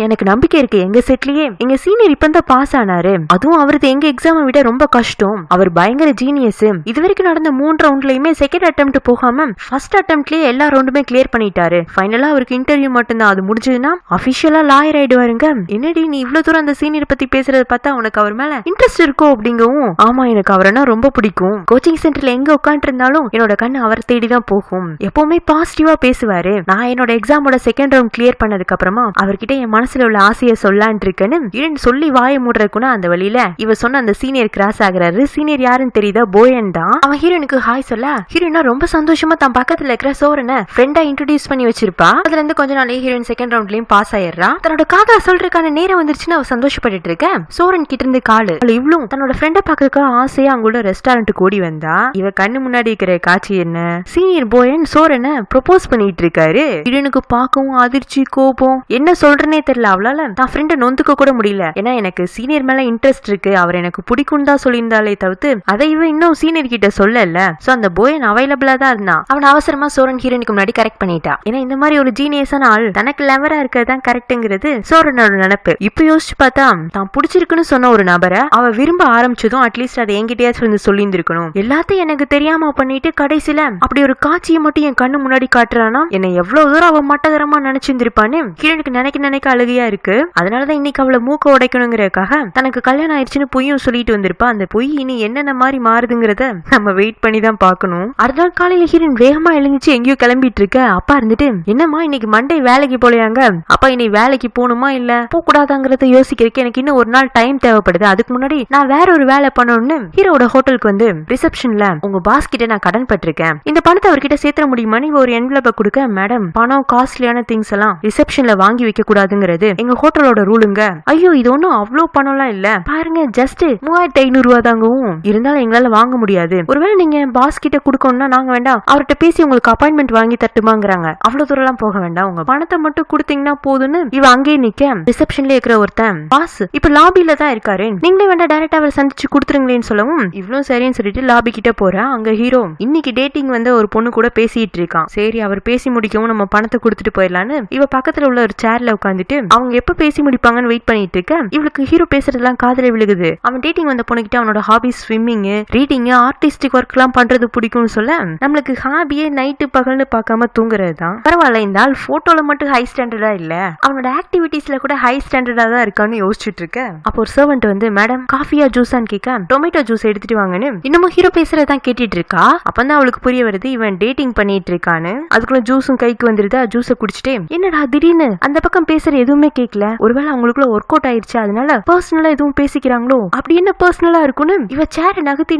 எனக்கு நம்பிக்கை இருக்கு. எங்க செட்லயே எங்க சீனியர் இப்ப தான் பாஸ் ஆனாரு. அதுவும் அவரது எங்க எக்ஸாமை விட ரொம்ப கஷ்டம். அவர் பயங்கர ஜீனியஸ். இது வரைக்கும் நடந்த 3 ரவுண்ட்லயுமே செகண்ட் அட்டெம்ப்ட் போகாம ஃபர்ஸ்ட் அட்டெம்ப்ட்லயே எல்லா ரவுண்டுமே கிளியர் பண்ணிட்டாரு. ஃபைனலா அவருக்கு இன்டர்வியூ மட்டும் தான். அது முடிஞ்சதுன்னா அபிஷியலா லாயர் ஆயிடுவாருங்க. என்னடி நீ இவ்வளவு தூரம் அந்த சீனியர் பத்தி பேசுறத பார்த்தா உனக்கு அவர் மேல இன்ட்ரெஸ்ட் இருக்கும் அப்படிங்கவும். ஆமா எனக்கு அவரைனா ரொம்ப பிடிக்கும். கோச்சிங் சென்டர்ல எங்க உட்காந்து இருந்தாலும் என்னோட கண்ணு அவர் தேடிதான் போகும். எப்பவுமே பாசிட்டிவா பேசுவாரு. நான் என்னோட எக்ஸாமோட செகண்ட் ரவுண்ட் கிளியர் பண்ணதுக்கு அப்புறமா அவர்கிட்ட என் மனசுல உள்ள ஆசையை சொல்லான் இருக்கேன்னு இவன் சொல்லி வாய மூடுறதுக்குன்னா அந்த வழியில இவ சொன்ன அந்த சீனியர் கிராஸ் ஆகுறாரு. சீனியர் யாருன்னு தெரியுதா? போயன் தான். அவன் ஹீரோனுக்கு ஹாய் சொல்ல ஹீரோனா ரொம்ப சந்தோஷமா தான் பக்கத்துல இருக்கிற சோரனை ஃப்ரெண்டா இன்ட்ரோடியூஸ் பண்ணி வச்சிருப்பா. அதுல இருந்து கொஞ்ச நாளே ஹீரோயின் செகண்ட் ரவுண்ட்லயும் பாஸ் ஆயிடுறா. தன்னோட காதல சொல்றதுக்கான நேரம் வந்துருச்சுன்னு அவ சந்தோஷப்பட்டு இருக்க. இருக்க சோரன் கிட்ட இருந்து காலு இவ்வளவு தன்னோட ஃப்ரெண்ட பாக்க ஆசையா அங்குள்ள ரெஸ்டாரண்ட் கூடி வந்தா இவ கண்ணு முன்னாடி இருக்கிற காட்சி என்ன, சீனியர் போயன் சோரனை ப்ரொபோஸ் பண்ணிட்டு இருக்காரு. ஹீரோனுக்கு பார்க்கவும் அதிர்ச்சி கோபம், என்ன சொல்றேனே தெரியல. அவளால தான் ஃப்ரெண்ட நொந்துக்க கூட முடியல. ஏன்னா எனக்கு சீனியர் மேல இன்ட்ரெஸ்ட் இருக்கு, அவர் எனக்கு பிடிக்கும் தான் சொல்லியிருந்தாலே தவிர்த்து அதை இவ இன்னும் சீனியர் கிட்ட சொல்லல. சோ அந்த போயன் அவைலபிளா தான் இருந்தான். அவன் அவசரமா சோரன் ஹீரோனுக்கு முன்னாடி கரெக்ட் பண்ணிட்டா. ஏன்னா இந்த மாதிரி ஒரு ஜீனியஸான ஆள் தனக்கு லெவரா இருக்கிறதான் கரெக்ட்ங்கிறது சோரனோட நினைப்பு. இப்ப யோசிச்சு பார்த்தா தான் பிடிச்சிருக்குன்னு சொன்ன ஒரு நபரை அவ விரும்ப ஆரம்பிச்சதும் அட்லீஸ்ட் அதை என்கிட்டயாச்சும் வந்து சொல்லி இருந்திருக்கணும். எல்லாத்தையும் எனக்கு தெரியாம பண்ணிட்டு கடைசியில அப்படி ஒரு காட்சியை மட்டும் என் கண்ணு முன்னாடி காட்டுறானா என்னை எவ்வளவு தூரம் அவ மட்டகரமா நினைச்சிருந்திருப்பான்னு ஹீரோனுக்கு நினைக்க அழுகையா இருக்கு. அதனாலதான் இன்னைக்கு அவளை மூக்க உடைக்கணுங்கிறதுக்காக தனக்கு கல்யாணம் ஆயிடுச்சுன்னு பொய்யும் சொல்லிட்டு வந்திருப்பா. அந்த பொய் இனி என்னென்ன மாதிரி மாறுதுங்கிறத நம்ம வெயிட் பண்ணி தான் பாக்கணும். அடுத்த நாள் காலையில ஹீரோன் வேகமா எழுந்துச்சு எங்கேயோ கிளம்பிட்டு இருக்க. அப்பா இருந்துட்டு என்னம்மா இன்னைக்கு மண்டே வேலைக்கு போலையாங்க? அப்பா இன்னைக்கு வேலைக்கு போகணுமா இல்ல போக கூடாதாங்கிறத யோசிக்கிறதுக்கு எனக்கு இன்னும் ஒரு நாள் டைம் தேவைப்படுது. அதுக்கு முன்னாடி நான் வேற ஒரு வேலை பண்ணணும்னு ஹீரோட ஹோட்டலுக்கு வந்து ரிசப்ஷன்ல உங்க பாஸ் கிட்ட நான் கடன் பட்டிருக்கேன், இந்த பணத்தை அவர்கிட்ட சேர்த்த முடியுமான்னு ஒரு என்வலப்ப கொடுக்க, மேடம் பணம் காஸ்ட்லியான திங்ஸ் எல்லாம் ரிசப்ஷன்ல வாங்கி வைக்க கூடாதுங்கிறது எங்க ஹோட்டலோட ரூலுங்க. ஐயோ இது ஒன்னும் அவ்வளவு பணம் எல்லாம் இல்ல, பாருங்க ஜஸ்ட் 3500 ரூபா தாங்கவும், இருந்தாலும் எங்களால வாங்க முடியாது. ஒருவேளை நீங்க பாஸ் கிட்ட கொடுக்கணும்னா நாங்க வேண்டாம் அவர்கிட்ட பேசி உங்களுக்கு அப்பாயின்மெண்ட் வாங்கி தட்டுமாங்கிறாங்க. அவ்வளவு தூரம் எல்லாம் போக வேண்டாம், உங்க பணத்தை மட்டும் கொடுத்தீங்கன்னா போதுன்னு இவ அங்கேயே நிக்க ரிசப்ஷன்ல இருக்கிற ஒருத்தன் பாஸ் இப்ப லாபில தான் இருக்காரு, நீங்களே வேண்டாம் டைரக்டா அவரை சந்திச்சு கொடுத்துருங்களேன்னு சொல்லவும் இவ்வளவு சரின்னு சொல்லிட்டு லாபி கிட்ட போறா. அங்க ஹீரோ இன்னைக்கு டேட்டிங் வந்து ஒரு பொண்ணு கூட பேசிட்டு இருக்கான். சரி அவர் பேசி முடிக்கவும் நம்ம பணத்தை கொடுத்துட்டு போயிடலான்னு இவ பக்கத்துல உள்ள ஒரு சேர்ல உட்காந்துட்டு அவங்க எப்ப பேசி முடிப்பாங்கன்னு வெயிட் பண்ணிட்டு இருக்க. இவளுக்கு ஹீரோ பேசுறதெல்லாம் காதுல விழுகுது. அவன் டேட்டிங் வந்த பொண்ணுகிட்ட அவனோட hobbies swimming, reading, artistic work எல்லாம் பண்றது பிடிக்கும்னு சொல்ல நம்மளுக்கு ஹாபியே நைட்டு பகல்னு பார்க்காம தூங்குறது தான். பரவாயில்ல இந்த ஆள் போட்டோல மட்டும் ஹை ஸ்டாண்டர்டா இல்ல, அவனோட ஆக்டிவிட்டிஸ்ல கூட ஹை ஸ்டாண்டர்டா தான் இருக்கான்னு யோசிச்சுட்டு இருக்க. அப்போ ஒரு சர்வன்ட் வந்து மேடம் காஃபியா ஜூஸான்னு கேட்க டொமேட்டோ ஜூஸ் எடுத்துட்டு வாங்கன்னு இன்னமும் ஹீரோ பேசுறதான் கேட்டுட்டு இருக்கா. அப்பதான் அவளுக்கு புரிய வருது இவன் டேட்டிங் பண்ணிட்டு இருக்கான்னு. அதுக்குள்ள ஜூஸும் கைக்கு வந்துருதா. ஜூஸை குடிச்சிட்டே என்னடா திடீர்னு அந்த பக்கம் பேசுற எதுவுமே கேட்கல, ஒருவேளை அவங்களுக்குள்ள ஒர்க் அவுட் ஆயிருச்சு அதனால பர்சனலா எதுவும் பேசிக்கிறாங்களோ, அப்படி என்ன பர்சனலா இருக்குன்னு இவ சேர நகர்த்தி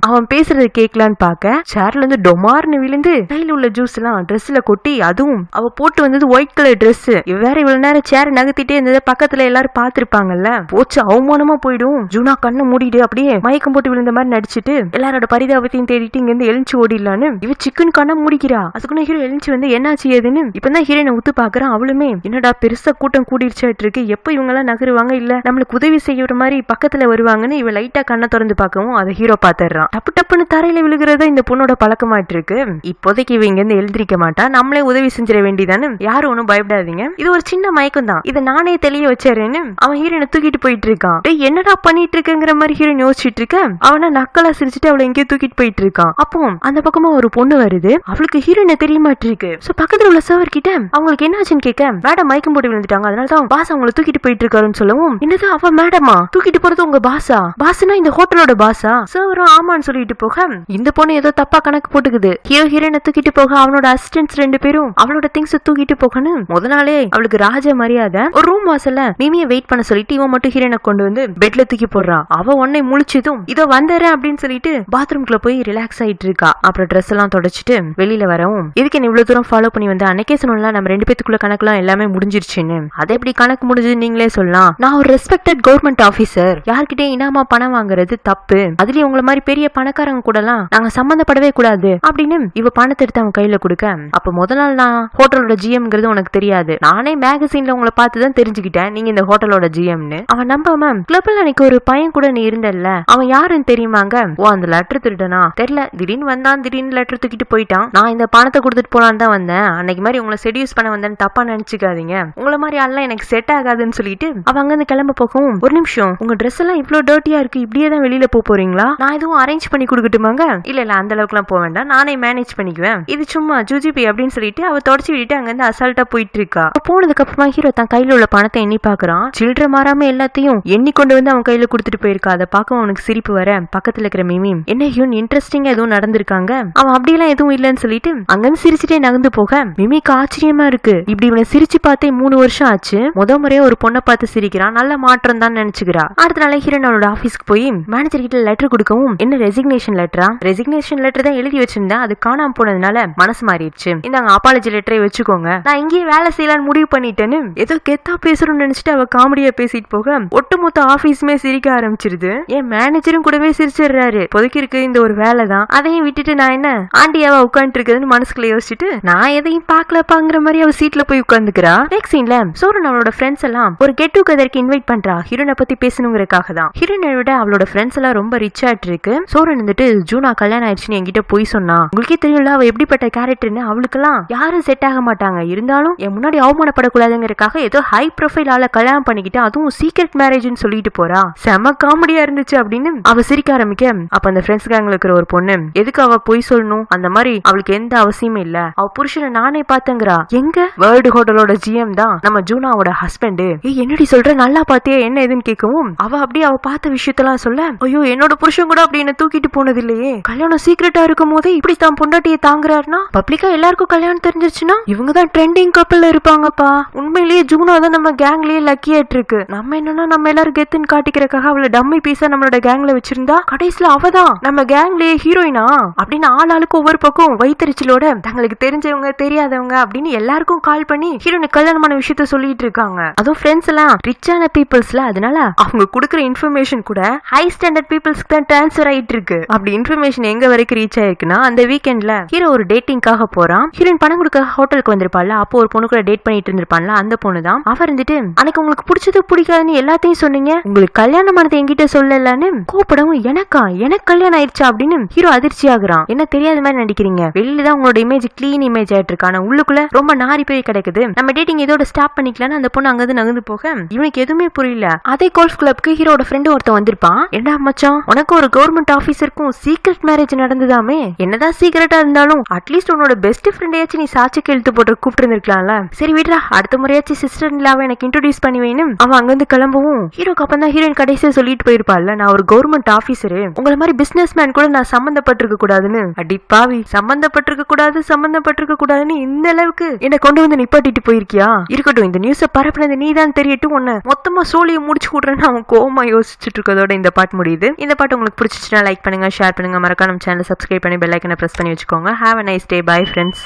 அவன் பேசுறது கேட்கலான்னு பாக்க சேர்ல இருந்து டொமார்னு விழுந்து கையில உள்ள ஜூஸ் எல்லாம் ட்ரெஸ்ல கொட்டி, அதுவும் அவ போட்டு வந்தது ஒயிட் கலர் ட்ரெஸ். வேற இவ்வளவு நேரம் சேர நகர்த்திட்டே இருந்தது பக்கத்துல எல்லாரும் பாத்துருப்பாங்கல்ல, போச்சு அவமானமா போயிடும். ஜூனா கண்ணை மூடிட்டு அப்படியே மயக்கம் போட்டு விழுந்த மாதிரி நடிச்சிட்டு எல்லாரோட பரிதாபத்தையும் தேடிட்டு இங்க இருந்து எழுந்து ஓடிடலான்னு இவ சிக்கன் கண்ணை மூடிக்கிறா. அதுக்குன்னு ஹீரோ எழுந்து வந்து என்னாச்சு ஏதுன்னு இப்பதான் ஹீரோனை உத்து பாக்குறான். அவளுமே என்னடா பெருசா கூட்டம் கூடிடுச்சாட்டு இருக்கு, எப்ப இவங்க எல்லாம் நகருவாங்க இல்ல நம்மளுக்கு உதவி செய்யற மாதிரி பக்கத்துல வருவாங்கன்னு இவ லைட்டா கண்ணை திறந்து பாக்கவும் அதை ஹீரோ பாத்துறான். டப்பு டப்புன்னு தரையில விழுகிறதா இந்த பொண்ணோட பழக்கமாட்டு இருக்கு. இப்போதைக்கு இவ இங்க இருந்து எழுந்திருக்க மாட்டா, நம்மளே உதவி செஞ்சிட வேண்டியதானு, யாரும் ஒன்னும் பயப்படாதீங்க, இது ஒரு சின்ன மயக்கம் தான், இதை நானே தெளிய வச்சேன்னு அவன் ஹீரோனை தூக்கிட்டு போயிட்டு இருக்கான். என்னடா பண்ணிட்டு இருக்குங்கிற மாதிரி ஹீரோன் யோசிச்சுட்டு இருக்க. அவனை நக்கலா சிரிச்சுட்டு அவளை எங்கேயோ தூக்கிட்டு போயிட்டு இருக்கான். அப்போ அந்த பக்கமா ஒரு பொண்ணு வருது, அவளுக்கு ஹீரோனை தெரிய மாட்டிருக்கு. சோ பக்கத்துல உள்ள சர்வர் கிட்ட அவங்களுக்கு என்னாச்சுன்னு கேட்க மேடம் மயக்கம் போட்டு விழுந்துட்டாங்க அதனாலதான் பாஸ் அவங்களை தூக்கிட்டு போயிட்டு இருக்காருன்னு சொல்லவும் என்னது அவ மேடமா தூக்கிட்டு போறது உங்க பாஸா? பாஸ்னா இந்த ஹோட்டலோட பாஸா? சர்வரும் ஆமான்னு சொல்லிட்டு போக இந்த பொண்ணு ஏதோ தப்பா கணக்கு போட்டுக்குது. ஹீரோ ஹீரோனை தூக்கிட்டு போக அவனோட அசிஸ்டன்ட்ஸ் 2 பேரும் அவளோட திங்ஸ் தூக்கிட்டு போகணும். முத நாளே அவளுக்கு ராஜ மரியாதை. ஒரு ரூம் வாசல்ல மிமியை வெயிட் பண்ண சொல்லிட்டு இவன் மட்டும் ஹீரோனை கொண்டு வந்து பெட்ல தூக்கி போடுறான். அவ உன்னை முழிச்சதும் இதோ வந்துறேன் அப்படின்னு சொல்லிட்டு பாத்ரூம்குள்ள போய் ரிலாக்ஸ் ஆயிட்டு இருக்கா. அப்புறம் ட்ரெஸ் எல்லாம் தொடச்சிட்டு வெளியில வரவும் இதுக்கு என்ன இவ்வளவு தூரம் ஃபாலோ பண்ணி வந்து அன்னைக்கே சொன்னோம்ல நம்ம 2 பேத்துக்குள்ள கணக்குலாம் எல்லாமே முடிஞ்சிருச்சுன்னு. அதை எப்படி கணக்கு முடிஞ்சது நீங்களே சொல்லலாம். நான் ஒரு ரெஸ்பெக்டட் கவர்மெண்ட் ஆபீசர், யார்கிட்டே இனாமா பணம் வாங்குறது தப்பு, அதுலயும் உங்களை மாதிரி பெரிய பணக்காரங்க கூட எல்லாம் நாங்க சம்பந்தப்படவே கூடாது அப்படின்னு இவ பணத்தை எடுத்து அவன் கையில கொடுக்க. அப்ப முதல் நாள் நான் ஹோட்டலோட ஜிஎம்ங்கிறது உனக்கு தெரியாது, நானே மேகசின்ல உங்களை பார்த்துதான் தெரிஞ்சுக்கிட்டேன் நீங்க இந்த ஹோட்டலோட ஜிஎம்னு. அவன் நம்பாம கிளப்ல அன்னைக்கு ஒரு பையன் கூட நீ இருந்தல்ல, அவன் யாருன்னு தெரியுமாங்க? ஓ அந்த லெட்டர் திருடனா? தெரியல, திடீர்னு வந்தான், திடீர்னு லெட்டர் தூக்கிட்டு போயிட்டான். நான் இந்த பணத்தை கொடுத்துட்டு போலான்னு தான் வந்தேன், அன்னைக்கு மாதிரி உங்களை செடியூஸ் பண்ண வந்தேன்னு தப்பா நினைச்சுக்காதீங்க, உங்களை மாதிரி ஆள்லாம் எனக்கு செட் ஆகாதுன்னு சொல்லிட்டு அவ அங்க இருந்து கிளம்ப போகவும் ஒரு நிமிஷம் உங்க ட்ரெஸ் எல்லாம் இவ்வளவு டர்ட்டியா இருக்கு, இப்படியே தான் வெளியில போறீங்களா? நான் எதுவும் அரேஞ்ச் பண்ணி கொடுக்கட்டுமாங்க? இல்ல இல்ல அந்த அளவுக்கு எல்லாம் போக வேண்டாம், நானே மேனேஜ் பண்ணிக்குவேன், இது சும்மா ஜூஜிபி அப்படின்னு சொல்லிட்டு அவ தொடச்சு விட்டுட்டு அங்க இருந்து அசால்ட்டா போயிட்டு இருக்கா. போனதுக்கு அப்புறமா ஹீரோ தான் கையில உள்ள பணத்தை எண்ணி பாக்குறான். சில்லற மாறாம எல்லாத்தையும் எண்ணி கொண்டு வந்து அவன் கையில கொடுத்துட்டு போயிருக்கா. அதை பார்க்க அவனுக்கு சிரிப்பு வர பக்கத்துல இருக்கிற மிமி என்ன ஹியூன் இன்ட்ரெஸ்டிங்கா எதுவும் நடந்திருக்காங்க, அவன் அப்படியெல்லாம் எதுவும் இல்லன்னு சொல்லிட்டு அங்க சிரிச்சுட்டே நகர்ந்து போக மிமிக்கு ஆச்சரியமா இருக்கு. இப்படி இவனை சிரிச்சு பார்த்தே 3 வருஷம் ஆச்சு, முறையா ஒரு பொண்ணை பார்த்து சிரிக்கிறான், நல்ல மாற்றம் தான் நினைச்சுக்கிறா. அடுத்த நாளே ஹீரோன் அவனோட ஆபீஸ்க்கு போய் மேனேஜர் கிட்ட லெட்டர் கொடுக்கவும் என்ன ரெசிக்னேஷன் லெட்டரா? ரெசிக்னேஷன் லெட்டர் தான் எழுதி வச்சிருந்தேன், அது காணாம போனதுனால மனசு மாறிடுச்சு, இந்தாங்க அப்பாலஜி லெட்டரை வச்சுக்கோங்க, நான் இங்கேயே வேலை செய்யலான்னு முடிவு பண்ணிட்டேன்னு ஏதோ கெத்தா பேசணும்னு நினைச்சிட்டு அவ காமெடியா பேசிட்டு போக போக ஒட்டுமொத்த ஆபீஸுமே சிரிக்க ஆரம்பிச்சிருது. என் மேனேஜரும் கூடவே சிரிச்சிடுறாரு. பொதுக்கி இருக்கு இந்த ஒரு வேலை தான், அதையும் விட்டுட்டு நான் என்ன ஆண்டியாவா உட்காந்துட்டு இருக்குதுன்னு மனசுக்குள்ள யோசிச்சுட்டு நான் எதையும் பாக்கலப்பாங்கிற மாதிரி அவ சீட்ல போய் உட்காந்துக்கிறா. நெக்ஸ்ட் சீன்ல சோரன் அவளோட ஃப்ரெண்ட்ஸ் எல்லாம் ஒரு கெட் டுகெதருக்கு இன்வைட் பண்றா. ஹீரோனை பத்தி பேசணுங்கிறதுக்காக தான். ஹீரோனை விட அவளோட ஃப்ரெண்ட்ஸ் எல்லாம் ரொம்ப ரிச் ஆயிட்டு இருக்கு. சோரன் வந்துட்டு ஜூனா கல்யாணம் ஆயிடுச்சுன்னு என்கிட்ட போய் சொன்னா. உங்களுக்கே தெரியல அவ எப்படிப்பட்ட கேரக்டர்னு. அவளுக்கெல்லாம் யாரும் செட் ஆக மாட்டாங்க. இருந்தாலும் என் முன்னாடி அவமானப்படக்கூடாதுங்கிறதுக்காக ஏதோ ஹை ப்ரொஃபைல் ஆள கல்யாணம் பண்ணிக்கிட்டு அதுவும் சீக்ரெட் மேரேஜ்னு சொல்லிட்டு போறா. செம காமெடியா இருந்துச்சு அப்படின்னு அவ சிரிக்க ஆரம்பிக்க அப்ப அந்த ஃப்ரெண்ட்ஸ் கேங்ல இருக்கிற ஒரு பொண்ணு எதுக்கு அவ போய் சொல்லணும், அந்த மாதிரி அவளுக்கு எந்த அவசியமே இல்ல, அவ புருஷனை நானே பாத்தங்கிறா. எங்க வேர்ல்டு ஹோட்டலோட ஜிஎம் தான் நம்ம ஜூனாவோட ஹஸ்பண்ட். என்னடி சொல்ற, நல்லா பாத்தியா என்ன எதுன்னு கேட்கவும் அவ அப்படியே அவ பார்த்த விஷயத்தெல்லாம் சொல்ல, ஐயோ என்னோட புருஷன் கூட அப்படி என்ன தூக்கிட்டு போனது இல்லையே, கல்யாணம் சீக்கிரட்டா இருக்கும் போதே இப்படி தான் பொண்டாட்டியை தாங்குறாருன்னா பப்ளிக்கா எல்லாருக்கும் கல்யாணம் தெரிஞ்சிருச்சுன்னா இவங்க தான் ட்ரெண்டிங் கப்பல்ல இருப்பாங்கப்பா. உண்மையிலேயே ஜூனா தான் நம்ம கேங்லயே லக்கியாட்டு இருக்கு. நம்ம என்னன்னா நம்ம எல்லாரும் கெத்துன்னு காட்டிக்கிறதுக்காக அவளை டம்மி பீஸா நம்மளோட கேங்ல வச்சிருந்தா கடைசியில அவதான் நம்ம கேங்லயே ஹீரோயினா அப்படின்னு ஆளாளுக்கு ஒவ்வொரு பக்கம் வைத்தறிச்சலோட தங்களுக்கு தெரிஞ்சவங்க தெரியாதவங்க அப்படின்னு எல்லாருக்கும் கால் பண்ணி ஹீரோயினை கல்யாணமான விஷயத்த சொல்லிட்டு இருக்காங்க. அதுவும் ஃப்ரெண்ட்ஸ் எல்லாம் ரிச்சான பீப்புள்ஸ்ல, அதனால அவங்க கொடுக்குற இன்ஃபர்மேஷன் கூட ஹை ஸ்டாண்டர்ட் பீப்புள்ஸ்க்கு தான் டிரான்ஸ்ஃபர் ஆயிட்டு இருக்கு. அப்படி இன்ஃபர்மேஷன் எங்க வரைக்கும் ரீச் ஆயிருக்குன்னா அந்த வீக்கெண்ட்ல ஹீரோ ஒரு டேட்டிங்காக போறான். ஹீரோயின் பணம் கொடுக்க ஹோட்டலுக்கு வந்திருப்பாள்ல, அப்போ ஒரு பொண்ணு கூட டேட் பண்ணிட்டு இருந்திருப்பான்ல, அந்த பொண்ணு தான். அவர் இருந்துட்டு அன்னைக்கு உங்களுக்கு பிடிச்சது பிடிக்காதுன்னு எல்லாத்தையும் சொன்னீங்க, உங்களுக்கு கல்யாணமானது என்கிட்ட சொல்லலன்னு கூப்பிடவும் எனக்கு கல்யாணம் ஆயிடுச்சா அப்படின்னு ஹீரோ அதிர்ச்சி ஆகுறான். என்ன தெரியாத மாதிரி நடிக்கிறீங்க, வெளியிலதான் உங்களோட இமேஜ் கிளீன் இமேஜ் ஆயிட்டு இருக்கு, ஆனா உள்ளுக்குள்ள ரொம்ப நாரி போய் கிடைக்குது, நம்ம டேட்டிங் இதோட ஸ்டாப் பண்ணிக்கலான்னு அந்த பொண்ணு அங்கிருந்து நகர்ந்து போக இவனுக்கு எதுவுமே புரியல. அதே கோல்ஃப் கிளப்க்கு ஹீரோட ஃப்ரெண்டு ஒருத்தன் வந்திருப்பான். என்ன மச்சான், உனக்கு ஒரு கவர்மெண்ட் ஆபீசருக்கும் சீக்ரெட் மேரேஜ் நடந்ததாமே, என்னதான் சீக்ரெட்டா இருந்தாலும் அட்லீஸ்ட் உன்னோட பெஸ்ட் ஃப்ரெண்டையாச்சும் நீ சாட்சிக்கு எழுத்து போட்டு கூப்பிட்டு இருந்திருக்கலாம்ல, சரி விடுறா அடுத்த முறையாச்சும் சிஸ்டர் இல்லாம எனக்கு இன்ட்ரோடியூஸ் பண்ணி வேணும். அவன் அங்கிருந்து கிளம்பவும் ஹீரோக்கு அப்பதான் ஹீரோயின் கடைசியா சொல்லிட்டு போயிருப்பாள்ல, நான் ஒரு கவர்மெண்ட் ஆபீசரு, உங்களை மாதிரி பிசினஸ் மேன் கூட நான் சம்பந்தப்பட்டிருக்க கூடாதுன்னு. அடிப்பாவி, சம்பந்தப்பட்டிருக்க கூடாதுன்னு இந்த அளவுக்கு என்ன கொண்டு வந்து நிப்பாட்டிட்டு போயிருக்கியா, இருக்கட்டும் இந்த நியூஸ பரப்புனது நீதான் தெரியட்டும், உன்னை மொத்தமா சோழியை முடிச்சு கூடுறேன்னு அவன் கோவமா யோசிச்சுட்டு இருக்கதோட இந்த பாட்டு முடியுது. இந்த பாட்டு உங்களுக்கு பிடிச்சிச்சுன்னா லைக் பண்ணுங்க, ஷேர் பண்ணுங்க, மறக்காம நம்ம சேனலை சப்ஸ்கிரைப் பண்ணி பெல் ஐக்கனை பிரஸ் பண்ணி வச்சுக்கோங்க. Have a nice day. Bye friends.